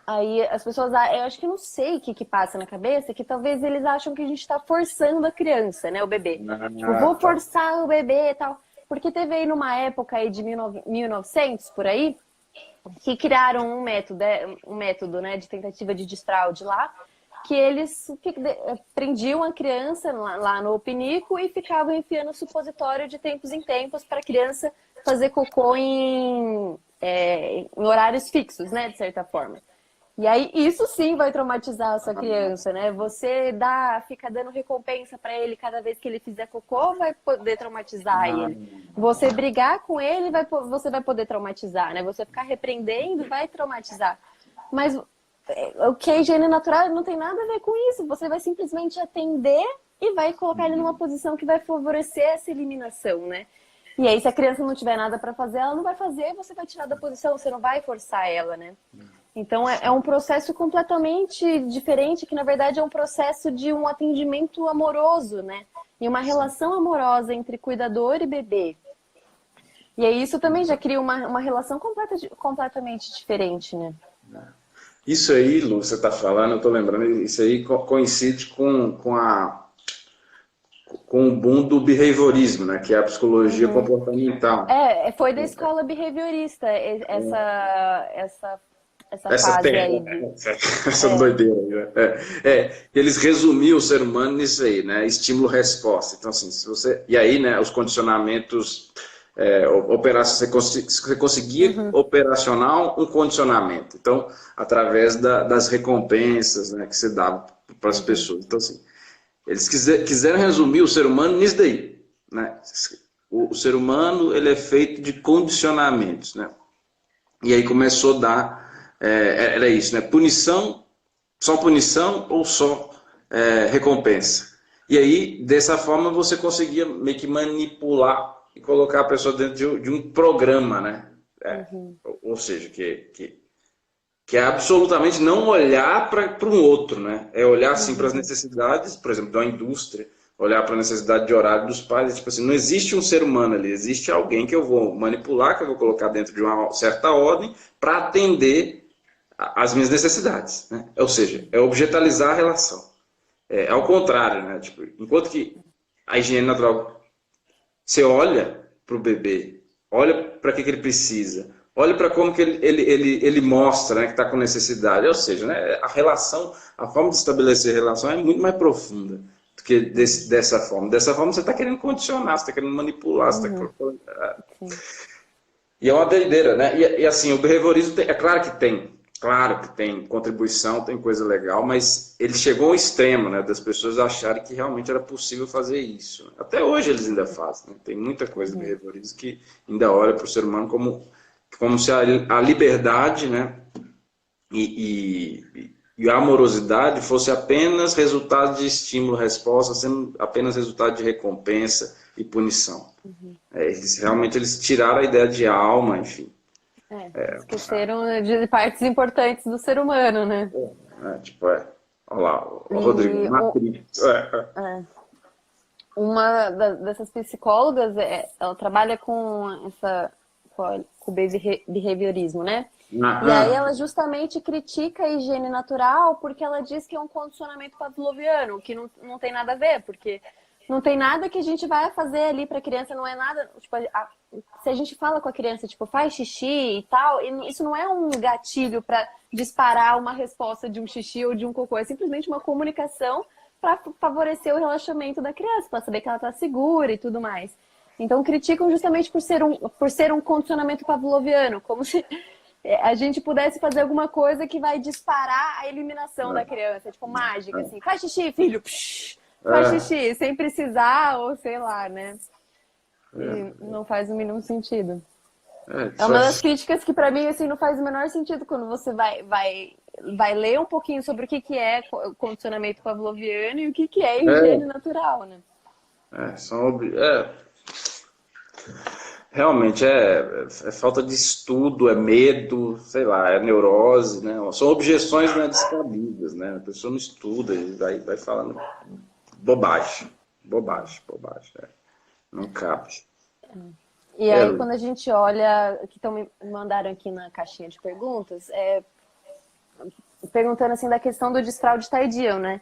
aí as pessoas, eu acho que não sei o que passa na cabeça, que talvez eles acham que a gente tá forçando a criança, né, o bebê. Tipo, vou forçar o bebê e tal. Porque teve aí numa época aí de 1900, por aí, que criaram um método, né, de tentativa de desfraude lá, que eles prendiam a criança lá no pinico e ficavam enfiando supositório de tempos em tempos para a criança fazer cocô em horários fixos, né, de certa forma. E aí, isso sim vai traumatizar a sua criança, né? Você fica dando recompensa para ele cada vez que ele fizer cocô, vai poder traumatizar ele. Você brigar com ele, você vai poder traumatizar, né? Você ficar repreendendo, vai traumatizar. Mas o que é higiene natural não tem nada a ver com isso. Você vai simplesmente atender e vai colocar ele numa posição que vai favorecer essa eliminação, né? E aí, se a criança não tiver nada para fazer, ela não vai fazer, você vai tirar da posição, você não vai forçar ela, né? Então, é um processo completamente diferente, que na verdade é um processo de um atendimento amoroso, né? E uma relação amorosa entre cuidador e bebê. E aí, isso também já cria uma relação completamente diferente, né? Isso aí, Lu, você está falando, eu estou lembrando, isso aí coincide com o boom do behaviorismo, né? Que é a psicologia Uhum. comportamental. Foi da escola behaviorista, essa Essa fase terra, aí. essa doideira aí, né? Eles resumiam o ser humano nisso aí, né? Estímulo-resposta. Então, assim, se você. E aí, né, os condicionamentos. Você conseguia Uhum, operacionar um condicionamento. Então, através das recompensas, né, que você dava para as uhum, pessoas. Então, assim, eles quiseram resumir o ser humano nisso daí, né? O ser humano ele é feito de condicionamentos, né? E aí começou a dar, era isso, né? Só punição ou só recompensa. E aí, dessa forma, você conseguia meio que manipular e colocar a pessoa dentro de um programa, né? uhum, Ou seja, que é absolutamente não olhar para um outro, né? É olhar assim para as uhum, necessidades, por exemplo, da indústria, olhar para a necessidade de horário dos pais, tipo assim, não existe um ser humano ali, existe alguém que eu vou manipular, que eu vou colocar dentro de uma certa ordem para atender às minhas necessidades, né? Ou seja, é objetalizar a relação. É ao contrário, né? Tipo, enquanto que a higiene natural, você olha para o bebê, olha para que ele precisa, olha para como que ele mostra, né, que está com necessidade. Ou seja, né, a relação, a forma de estabelecer relação é muito mais profunda do que dessa forma. Dessa forma você está querendo condicionar, você está querendo manipular, você uhum, está. sim. E é uma doideira, né? E assim, o behaviorismo é claro que tem contribuição, tem coisa legal, mas ele chegou ao extremo, né? Das pessoas acharem que realmente era possível fazer isso. Até hoje eles ainda fazem, né? Tem muita coisa do Uhum. behaviorismo que ainda olha para o ser humano como se a liberdade, né? E a amorosidade fosse apenas resultado de estímulo-resposta, sendo apenas resultado de recompensa e punição. Realmente eles tiraram a ideia de alma, enfim. Esqueceram de partes importantes do ser humano, né? Tipo, olha lá, o Rodrigo, E Matrix. uma dessas psicólogas, ela trabalha com o behaviorismo, né? E aí ela justamente critica a higiene natural porque ela diz que é um condicionamento pavloviano, que não tem nada a ver, porque não tem nada que a gente vai fazer ali para a criança, não é nada, tipo, se a gente fala com a criança, tipo, faz xixi e tal, e isso não é um gatilho para disparar uma resposta de um xixi ou de um cocô, é simplesmente uma comunicação para favorecer o relaxamento da criança, para saber que ela está segura e tudo mais. Então criticam justamente por ser um condicionamento pavloviano, como se a gente pudesse fazer alguma coisa que vai disparar a eliminação da criança, tipo mágica, assim, faz xixi, filho, psh, faz xixi, sem precisar, ou sei lá, né? E não faz o mínimo sentido. É uma das críticas que pra mim assim não faz o menor sentido quando você vai ler um pouquinho sobre o que é condicionamento pavloviano e o que é higiene natural, né? São, realmente é falta de estudo, é medo, sei lá, é neurose, né? São objeções, né, descabidas, né? A pessoa não estuda e vai falando bobagem, bobagem, bobagem, né? Não cabe. E aí quando a gente olha, que estão me mandaram aqui na caixinha de perguntas, perguntando assim da questão do desfraude tardio, né?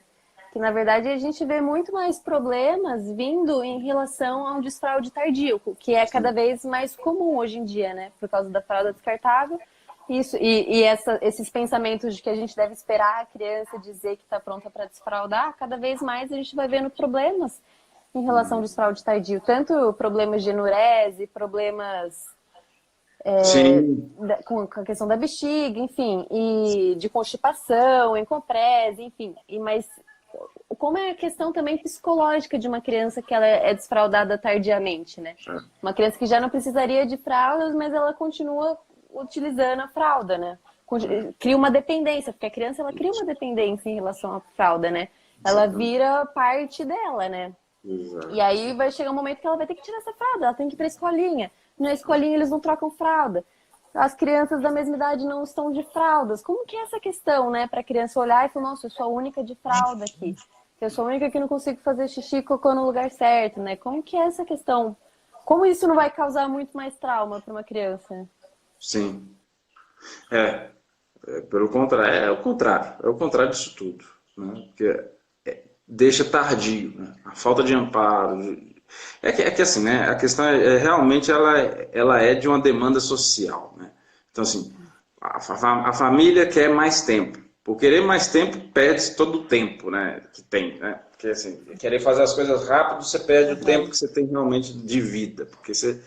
Que na verdade a gente vê muito mais problemas vindo em relação ao desfraude tardio, que é cada vez mais comum hoje em dia, né? Por causa da fralda descartável. Isso, esses pensamentos de que a gente deve esperar a criança dizer que está pronta para desfraudar, cada vez mais a gente vai vendo problemas em relação ao desfraude tardio. Tanto problemas de enurese, problemas Sim, com a questão da bexiga, enfim, e de constipação, encomprese, enfim. Mas como é a questão também psicológica de uma criança que ela é desfraudada tardiamente, né? Uma criança que já não precisaria de fraldas, mas ela continua utilizando a fralda, né? Cria uma dependência, porque a criança ela cria uma dependência em relação à fralda, né? Ela vira parte dela, né? E Exato. aí vai chegar um momento que ela vai ter que tirar essa fralda, ela tem que ir pra escolinha. Na escolinha eles não trocam fralda. As crianças da mesma idade não estão de fraldas. Como que é essa questão, né? Pra criança olhar e falar, nossa, eu sou a única de fralda aqui. Eu sou a única que não consigo fazer xixi e cocô no lugar certo, né? Como que é essa questão? Como isso não vai causar muito mais trauma para uma criança? Sim. É, pelo contrário, é o contrário disso tudo, né? Porque deixa tardio, né? A falta de amparo. É que assim, né? A questão realmente ela é de uma demanda social, né? Então assim, a família quer mais tempo. Por querer mais tempo, perde todo o tempo, né? Que tem, né? Porque assim, querer fazer as coisas rápido, você perde o tempo Uhum. que você tem realmente de vida, porque você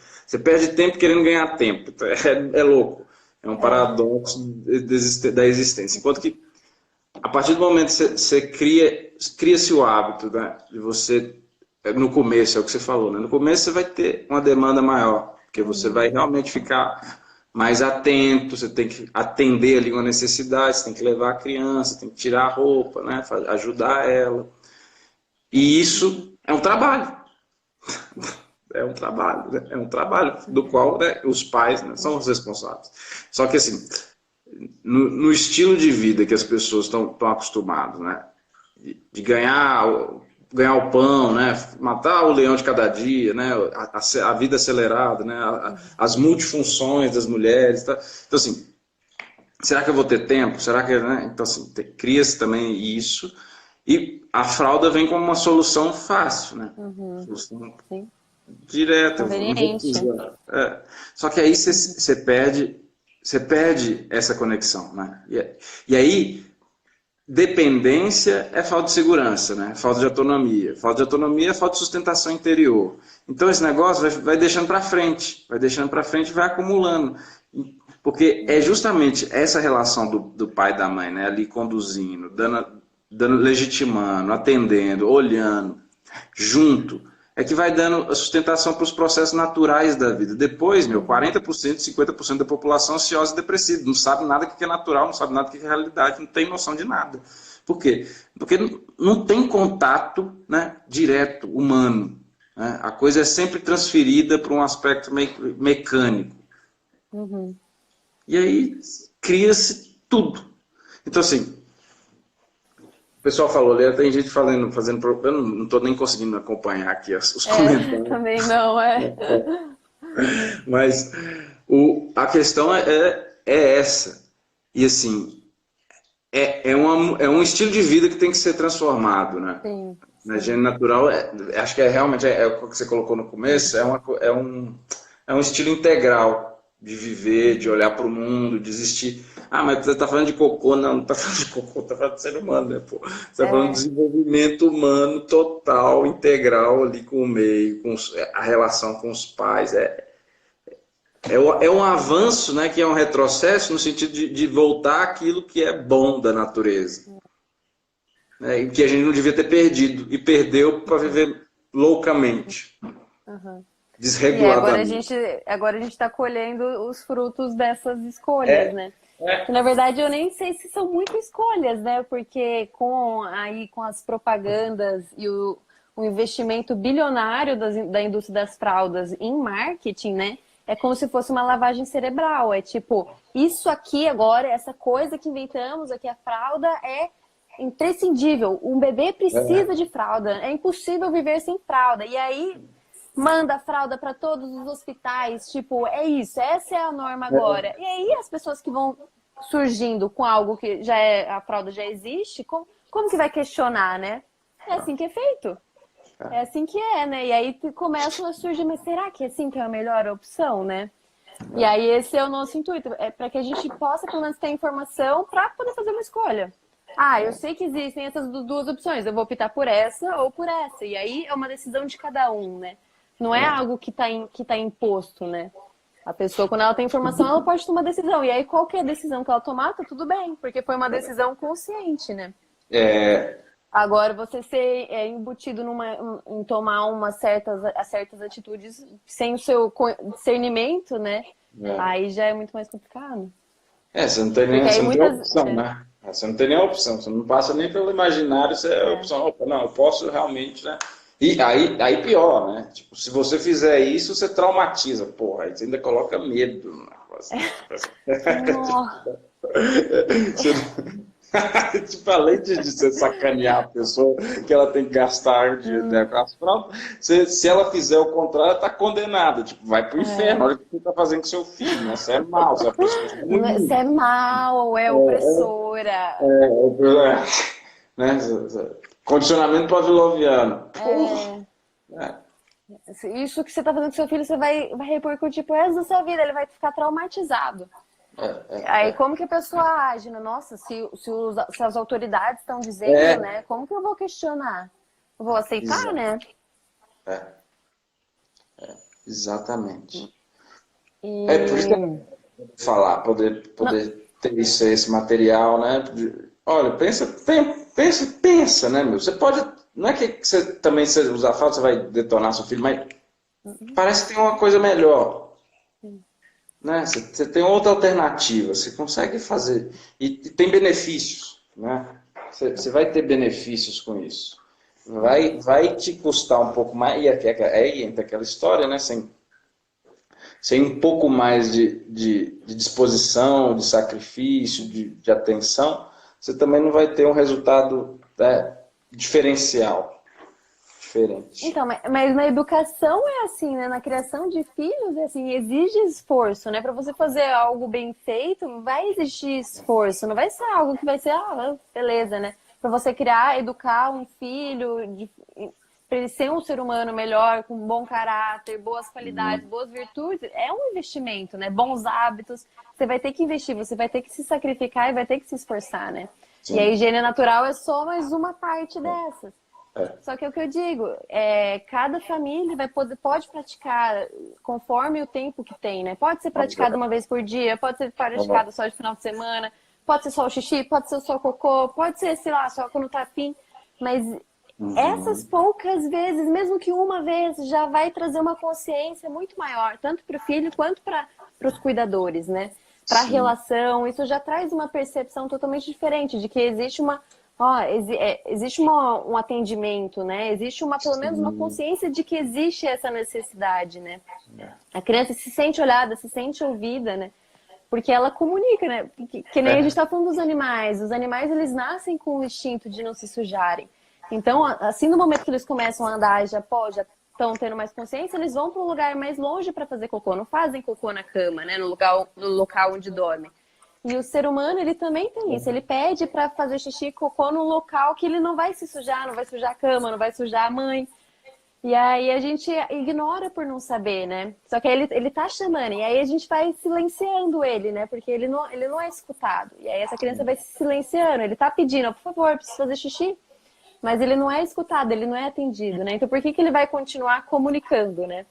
perde tempo querendo ganhar tempo. Então, é louco. É um É. paradoxo da existência. Enquanto que a partir do momento que você cria-se o hábito, né, de você, no começo, é o que você falou, né? No começo você vai ter uma demanda maior, porque você vai Uhum. realmente ficar mais atento, você tem que atender ali uma necessidade, você tem que levar a criança, tem que tirar a roupa, né, ajudar ela. E isso é um trabalho. É um trabalho, né? É um trabalho do qual, né, os pais, né, são os responsáveis. Só que assim, no estilo de vida que as pessoas estão acostumadas, né? De ganhar o pão, né? Matar o leão de cada dia, né? A vida acelerada, né? As multifunções das mulheres. Tá? Então, assim, será que eu vou ter tempo? Será que, né? Então, assim, cria-se também isso. E a fralda vem como uma solução fácil, né? Uhum. Solução Sim. direta, eu não vou Conveniente. precisar. É. Só que aí você perde essa conexão, né? E aí dependência é falta de segurança, né? Falta de autonomia. Falta de autonomia é falta de sustentação interior. Então esse negócio vai deixando para frente, vai deixando para frente e vai acumulando. Porque é Uhum. justamente essa relação do pai e da mãe, né? Ali conduzindo, dando legitimando, atendendo, olhando, junto, é que vai dando a sustentação para os processos naturais da vida. Depois, meu, Uhum. 40%, 50% da população ansiosa e depressiva, não sabe nada que é natural, não sabe nada que é realidade, não tem noção de nada. Por quê? Porque não tem contato, né, direto, humano. Né? A coisa é sempre transferida para um aspecto mecânico. Uhum. E aí cria-se tudo. Então, assim, o pessoal falou ali, tem gente fazendo. Eu não estou nem conseguindo acompanhar aqui os É, comentários. também não é. Mas a questão é essa. E assim, é um estilo de vida que tem que ser transformado, né? Sim, Na higiene sim. natural, acho que realmente o que você colocou no começo, é um estilo integral de viver, de Uhum. olhar para o mundo, de existir. Ah, mas você está falando de cocô, não está falando de cocô, está falando de ser humano, né, pô? Você está falando de É, desenvolvimento humano total, integral ali com o meio, a relação com os pais. É um avanço, né, que é um retrocesso no sentido de voltar àquilo que é bom da natureza, né, e que a gente não devia ter perdido, e perdeu para viver loucamente, uhum. E aí, desreguladamente. agora a gente está colhendo os frutos dessas escolhas, né? Que na verdade eu nem sei se são muito escolhas, né? Porque com as propagandas e o investimento bilionário da indústria das fraldas em marketing, né? É como se fosse uma lavagem cerebral. É tipo, isso aqui agora, essa coisa que inventamos aqui, a fralda é imprescindível. Um bebê precisa de fralda. É impossível viver sem fralda. E aí manda fralda para todos os hospitais, tipo, é isso, essa é a norma agora. E aí as pessoas que vão surgindo com algo que já é, a fralda já existe, como que vai questionar, né? É assim que é feito. É assim que é, né? E aí começam a surgir, mas será que é assim que é a melhor opção, né? E aí esse é o nosso intuito, é para que a gente possa pelo menos ter informação para poder fazer uma escolha. Ah, eu sei que existem essas duas opções, eu vou optar por essa ou por essa. E aí é uma decisão de cada um, né? Não é algo que tá imposto, né? A pessoa, quando ela tem informação, ela pode tomar decisão. E aí, qualquer decisão que ela tomar, tá tudo bem, porque foi uma decisão consciente, né? É, Agora, você ser embutido em tomar certas atitudes sem o seu discernimento, né? é. Aí já é muito mais complicado. Você não tem nem, Porque aí você não tem muitas. opção, né? Você não tem nem opção, você não passa nem pelo imaginário, você é a É, opção. Opa, não, eu posso realmente, né? E aí pior, né? Tipo, se você fizer isso, você traumatiza. Porra, aí você ainda coloca medo no negócio, né? Tipo assim. Nossa. Você tipo, além de você sacanear a pessoa, que ela tem que gastar o dinheiro dela com as provas, se ela fizer o contrário, ela está condenada. Tipo, vai pro inferno. É. Olha o que você está fazendo com seu filho, né? Você é mau, você é uma pessoa Você ruim. é mal, é opressora. Né? Condicionamento pavloviano. Porra! É. É, Isso que você tá fazendo com seu filho, você vai repercutir pro resto da sua vida, ele vai ficar traumatizado. Aí como que a pessoa age, né? Nossa, se as autoridades estão dizendo, é, né? Como que eu vou questionar? Eu vou aceitar, exa- né? é, exatamente. É por isso que E falar, não, poder ter isso, esse material, né? Olha, pensa, né, meu? Você pode, não é que você também se usar fralda, você vai detonar seu filho, mas parece que tem uma coisa melhor, né? Você tem outra alternativa, você consegue fazer e tem benefícios, né? Você vai ter benefícios com isso. Vai te custar um pouco mais, e aí entra aquela história, né? Sem um pouco mais de disposição, de sacrifício, de atenção, você também não vai ter um resultado, né, diferencial, diferente. então, mas na educação é assim, né? Na criação de filhos é assim, exige esforço, né? Para você fazer algo bem feito, vai exigir esforço, não vai ser algo que vai ser, beleza, né? Para você criar, educar um filho, para ele ser um ser humano melhor, com bom caráter, boas qualidades, boas virtudes, é um investimento, né? Bons hábitos, você vai ter que investir, você vai ter que se sacrificar e vai ter que se esforçar, né? E a Sim. higiene natural é só mais uma parte dessas. Só que é o que eu digo, cada família pode praticar conforme o tempo que tem, né? Pode ser praticado uma vez por dia, pode ser praticado só de final de semana, pode ser só o xixi, pode ser só o cocô, pode ser, sei lá, só quando tá afim. Mas essas poucas vezes, mesmo que uma vez, já vai trazer uma consciência muito maior, tanto para o filho quanto para os cuidadores, né? Para a Sim. relação, isso já traz uma percepção totalmente diferente de que existe existe um atendimento, né? Existe pelo menos uma Sim. consciência de que existe essa necessidade, né? A criança se sente olhada, se sente ouvida, né? Porque ela comunica, né? Que nem a gente está falando dos animais. Os animais, eles nascem com o instinto de não se sujarem. Então, assim, no momento que eles começam a andar, já estão tendo mais consciência, eles vão para um lugar mais longe para fazer cocô. Não fazem cocô na cama, né? No local onde dormem. E o ser humano, ele também tem isso. Ele pede para fazer xixi e cocô num local que ele não vai se sujar, não vai sujar a cama, não vai sujar a mãe. E aí a gente ignora por não saber, né? Só que aí ele tá chamando, e aí a gente vai silenciando ele, né? Porque ele não é escutado. E aí essa criança vai se silenciando, ele tá pedindo, por favor, preciso fazer xixi. Mas ele não é escutado, ele não é atendido, né? Então por que ele vai continuar comunicando, né?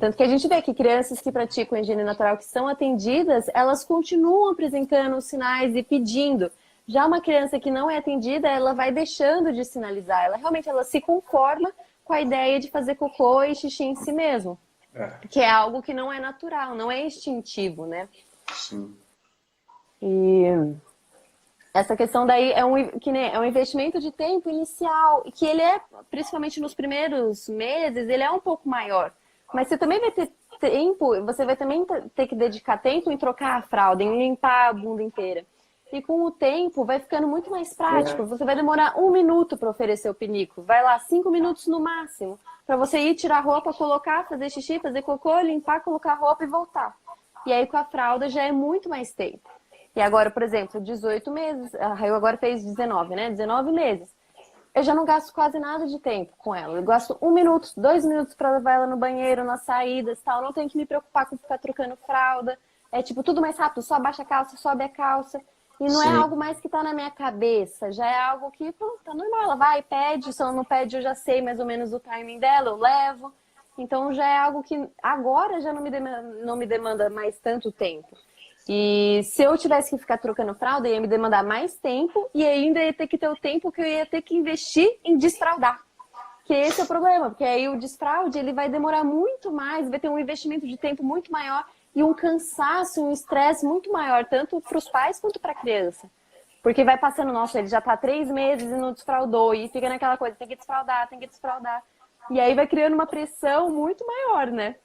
Tanto que a gente vê que crianças que praticam higiene natural, que são atendidas, elas continuam apresentando os sinais e pedindo. Já uma criança que não é atendida, ela vai deixando de sinalizar. Ela se conforma com a ideia de fazer cocô e xixi em si mesmo. Que é algo que não é natural, não é instintivo, né? Sim. E essa questão daí é um investimento de tempo inicial, e que ele é, principalmente nos primeiros meses, ele é um pouco maior. Mas você também vai ter tempo, você vai também ter que dedicar tempo em trocar a fralda, em limpar a bunda inteira. E com o tempo vai ficando muito mais prático. Você vai demorar 1 minuto para oferecer o pinico. Vai lá, 5 minutos no máximo. Para você ir tirar a roupa, colocar, fazer xixi, fazer cocô, limpar, colocar a roupa e voltar. E aí com a fralda já é muito mais tempo. E agora, por exemplo, 18 meses, a Raio agora fez 19, né? 19 meses. Eu já não gasto quase nada de tempo com ela. Eu gasto 1 minuto, 2 minutos para levar ela no banheiro, nas saídas, tal. Não tenho que me preocupar com ficar trocando fralda. É tipo tudo mais rápido, só abaixa a calça, sobe a calça. E não é Sim. algo mais que tá na minha cabeça, já é algo que, pronto, tá normal. Ela vai, pede, se ela não pede, eu já sei mais ou menos o timing dela, eu levo. Então já é algo que agora já não me demanda mais tanto tempo. E se eu tivesse que ficar trocando fralda, ia me demandar mais tempo e ainda ia ter que ter o tempo que eu ia ter que investir em desfraldar. Que esse é o problema, porque aí o desfraude ele vai demorar muito mais, vai ter um investimento de tempo muito maior e um cansaço, um estresse muito maior, tanto para os pais quanto para a criança. Porque vai passando, nossa, ele já está 3 meses e não desfraudou, e fica naquela coisa, tem que desfraudar, tem que desfraudar. E aí vai criando uma pressão muito maior, né?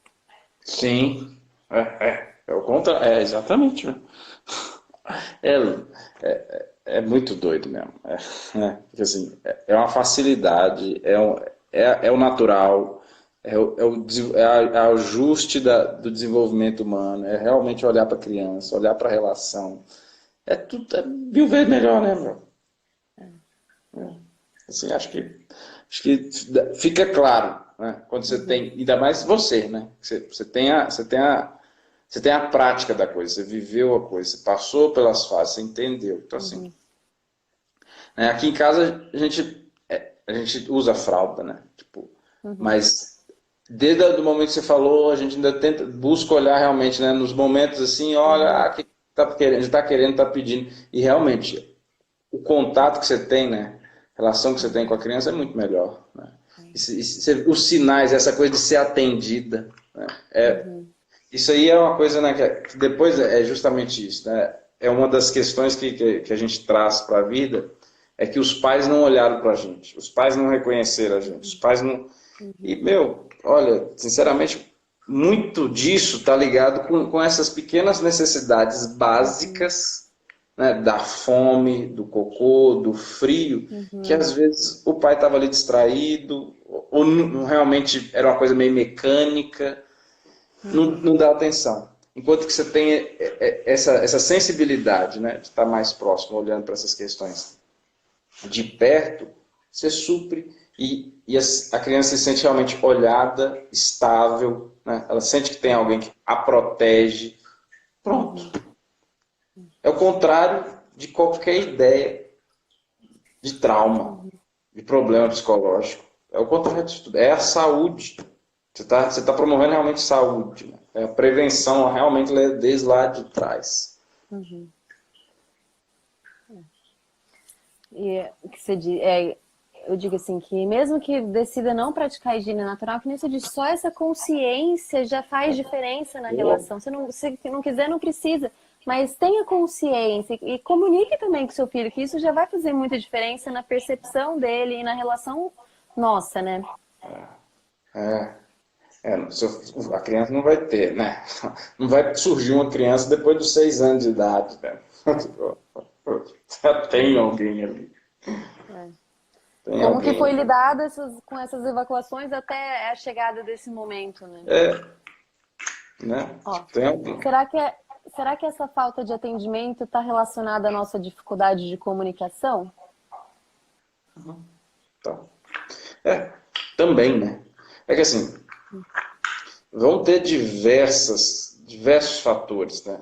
Sim, é o contrário, é exatamente, né? É, é muito doido mesmo. Porque, assim, é uma facilidade, é o natural, é o ajuste do desenvolvimento humano, é realmente olhar para a criança, olhar para a relação. É tudo, é mil vezes melhor, né, meu? Assim, acho que fica claro, né? Quando você Uhum, tem, ainda mais você, né? Você tem a prática da coisa, você viveu a coisa, você passou pelas fases, você entendeu. Então, assim, uhum, né, aqui em casa a gente usa fralda, né? Tipo, uhum, mas desde o momento que você falou, a gente ainda busca olhar realmente, né? Nos momentos assim, olha, uhum, o que tá querendo, está querendo, está pedindo. E realmente, o contato que você tem, né? A relação que você tem com a uhum, criança é muito melhor, né? Os sinais, essa coisa de ser atendida, né? uhum, Isso aí é uma coisa, né, que depois é justamente isso, né? É uma das questões que a gente traz para a vida, é que os pais não olharam para a gente, os pais não reconheceram a gente, os pais não... E, uhum, meu, olha, sinceramente, muito disso está ligado com essas pequenas necessidades uhum, básicas, né, da fome, do cocô, do frio, que uhum, às vezes o pai estava ali distraído, ou realmente era uma coisa meio mecânica, não, uhum, não dá atenção. Enquanto que você tem essa sensibilidade, né, de estar mais próximo, olhando para essas questões de perto, você supre e a criança se sente realmente olhada, estável, né? Ela sente que tem alguém que a protege. Pronto. uhum, É o contrário de qualquer ideia de trauma, uhum. de problema É, psicológico. É o contrário disso tudo. É a saúde. Você tá promovendo realmente saúde. Né? É a prevenção realmente desde lá de trás. uhum. E o que você diz, eu digo assim, que mesmo que decida não praticar higiene natural, que nem você diz, só essa consciência já faz diferença na Pô, relação. Se não quiser, não precisa. Mas tenha consciência e comunique também com seu filho, que isso já vai fazer muita diferença na percepção dele e na relação nossa, né? é, a criança não vai ter, né? Não vai surgir uma criança depois dos 6 anos de idade, né? Já tem Uhum. alguém ali. É. Tem Como que alguém foi ali. lidado com essas evacuações até a chegada desse momento, né? É, né? Ó, Tem alguém. será que, será que essa falta de atendimento está relacionada à nossa dificuldade de comunicação? Tá. É, também, né? É que assim, vão ter diversos fatores, né?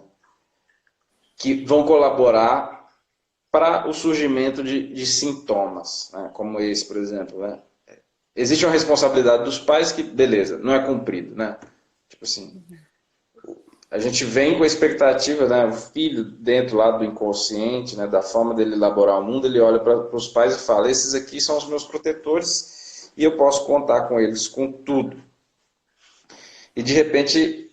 Que vão colaborar para o surgimento de sintomas, né? Como esse, por exemplo, né? Existe uma responsabilidade dos pais que, beleza, não é cumprido, né? Tipo assim, a gente vem com a expectativa, né? O filho dentro lá do inconsciente, né? Da forma dele elaborar o mundo, ele olha para os pais e fala: esses aqui são os meus protetores e eu posso contar com eles, com tudo. E de repente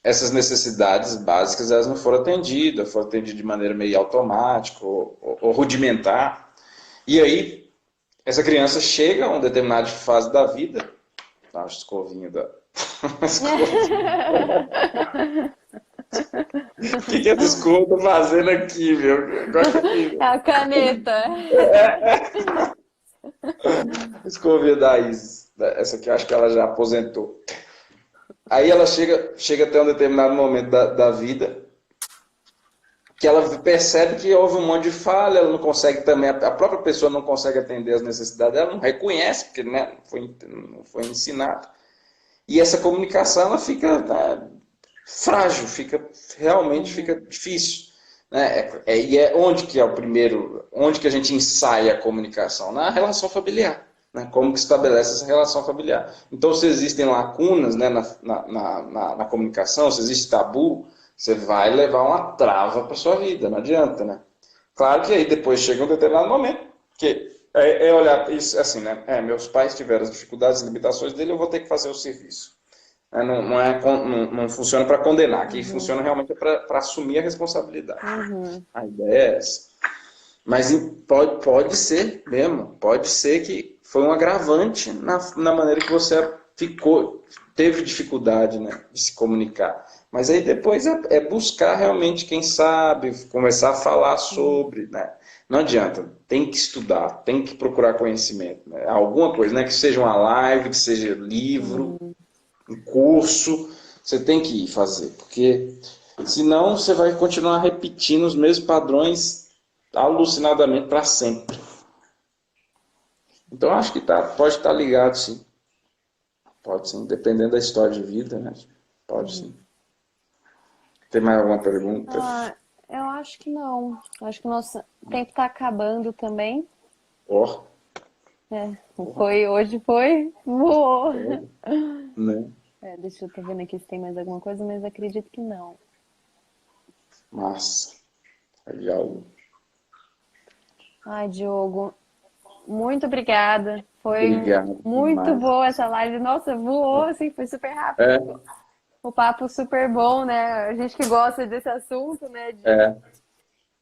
essas necessidades básicas elas não foram atendidas de maneira meio automática ou rudimentar. E aí essa criança chega a uma determinada fase da vida, dá uma escovinha da. O que essa escova tá fazendo aqui, meu? Corta aqui, É meu. a caneta. Escovinha da Isis. Essa aqui eu acho que ela já aposentou. Aí ela chega até um determinado momento da vida que ela percebe que houve um monte de falha, ela não consegue também, a própria pessoa não consegue atender as necessidades dela, não reconhece, porque né, não foi ensinado. E essa comunicação ela fica frágil, realmente fica Uhum, difícil. Né? E é onde que é o primeiro, onde que a gente ensaia a comunicação? Na relação familiar. Né? Como que estabelece essa relação familiar? Então, se existem lacunas, né, na comunicação, se existe tabu, você vai levar uma trava para sua vida, não adianta, né? Claro que aí depois chega um determinado momento que olhar isso assim, né? Meus pais tiveram as dificuldades e limitações dele, eu vou ter que fazer o serviço. Não funciona para condenar, aqui uhum, funciona realmente para assumir a responsabilidade. uhum, A ideia é essa. Mas pode ser mesmo, pode ser que foi um agravante na maneira que você teve dificuldade, né, de se comunicar. Mas aí depois é buscar realmente quem sabe, começar a falar sobre, né? Não adianta, tem que estudar, tem que procurar conhecimento, né? Alguma coisa, né? Que seja uma live, que seja livro, um curso, você tem que ir fazer, porque senão você vai continuar repetindo os mesmos padrões alucinadamente para sempre. Então acho que pode estar ligado, sim. Pode sim, dependendo da história de vida, né? Pode sim. Tem mais alguma pergunta? Ah, eu acho que não. Acho que o nosso tempo está acabando também. Ó, Hoje voou. né? Deixa eu tô vendo aqui se tem mais alguma coisa, mas acredito que não. Massa. Legal. Ai, Diogo, muito obrigada. Foi Obrigado muito demais. boa essa live. Nossa, voou, assim, foi super rápido. É, O papo super bom, né? A gente que gosta desse assunto, né? De é.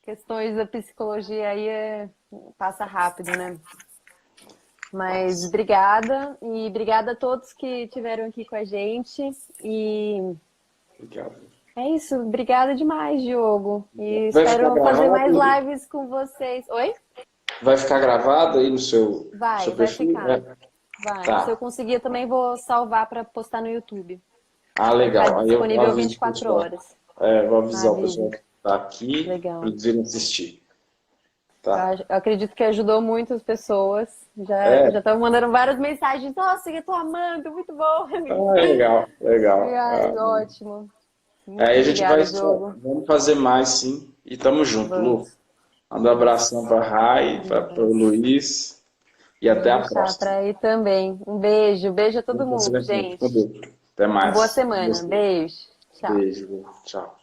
questões da psicologia aí passa rápido, né? Mas Massa. obrigada e obrigada a todos que estiveram aqui com a gente. E Obrigado. é isso, obrigada demais, Diogo. E Vai ficar espero fazer mais gravado? lives com vocês. Oi? Vai ficar gravado aí no seu Vai perfil? ficar. É. Vai. Se eu Tá. conseguir, eu também vou salvar para postar no YouTube. Ah, Vai ficar legal. Aí eu disponível aviso o 24 pessoal. horas. Vou avisar o pessoal Avise. que tá aqui para Legal. eles irem assistir. Tá. Eu acredito que ajudou muitas pessoas. Já É. estão mandando várias mensagens. Nossa, eu tô amando, muito bom. Ah, legal, legal. Ai, ótimo. Muito Aí a gente vai, obrigada, Diogo. vamos fazer mais sim. E tamo junto, Lu. Vamos. Manda um abração para Rai, Um para o abraço. Luiz e Pode até a deixar próxima. para ir também. Um beijo. Beijo a todo Vamos mundo, fazer junto com gente. Deus. Até Uma boa mais. semana. Beijo. Tchau. Beijo. Tchau.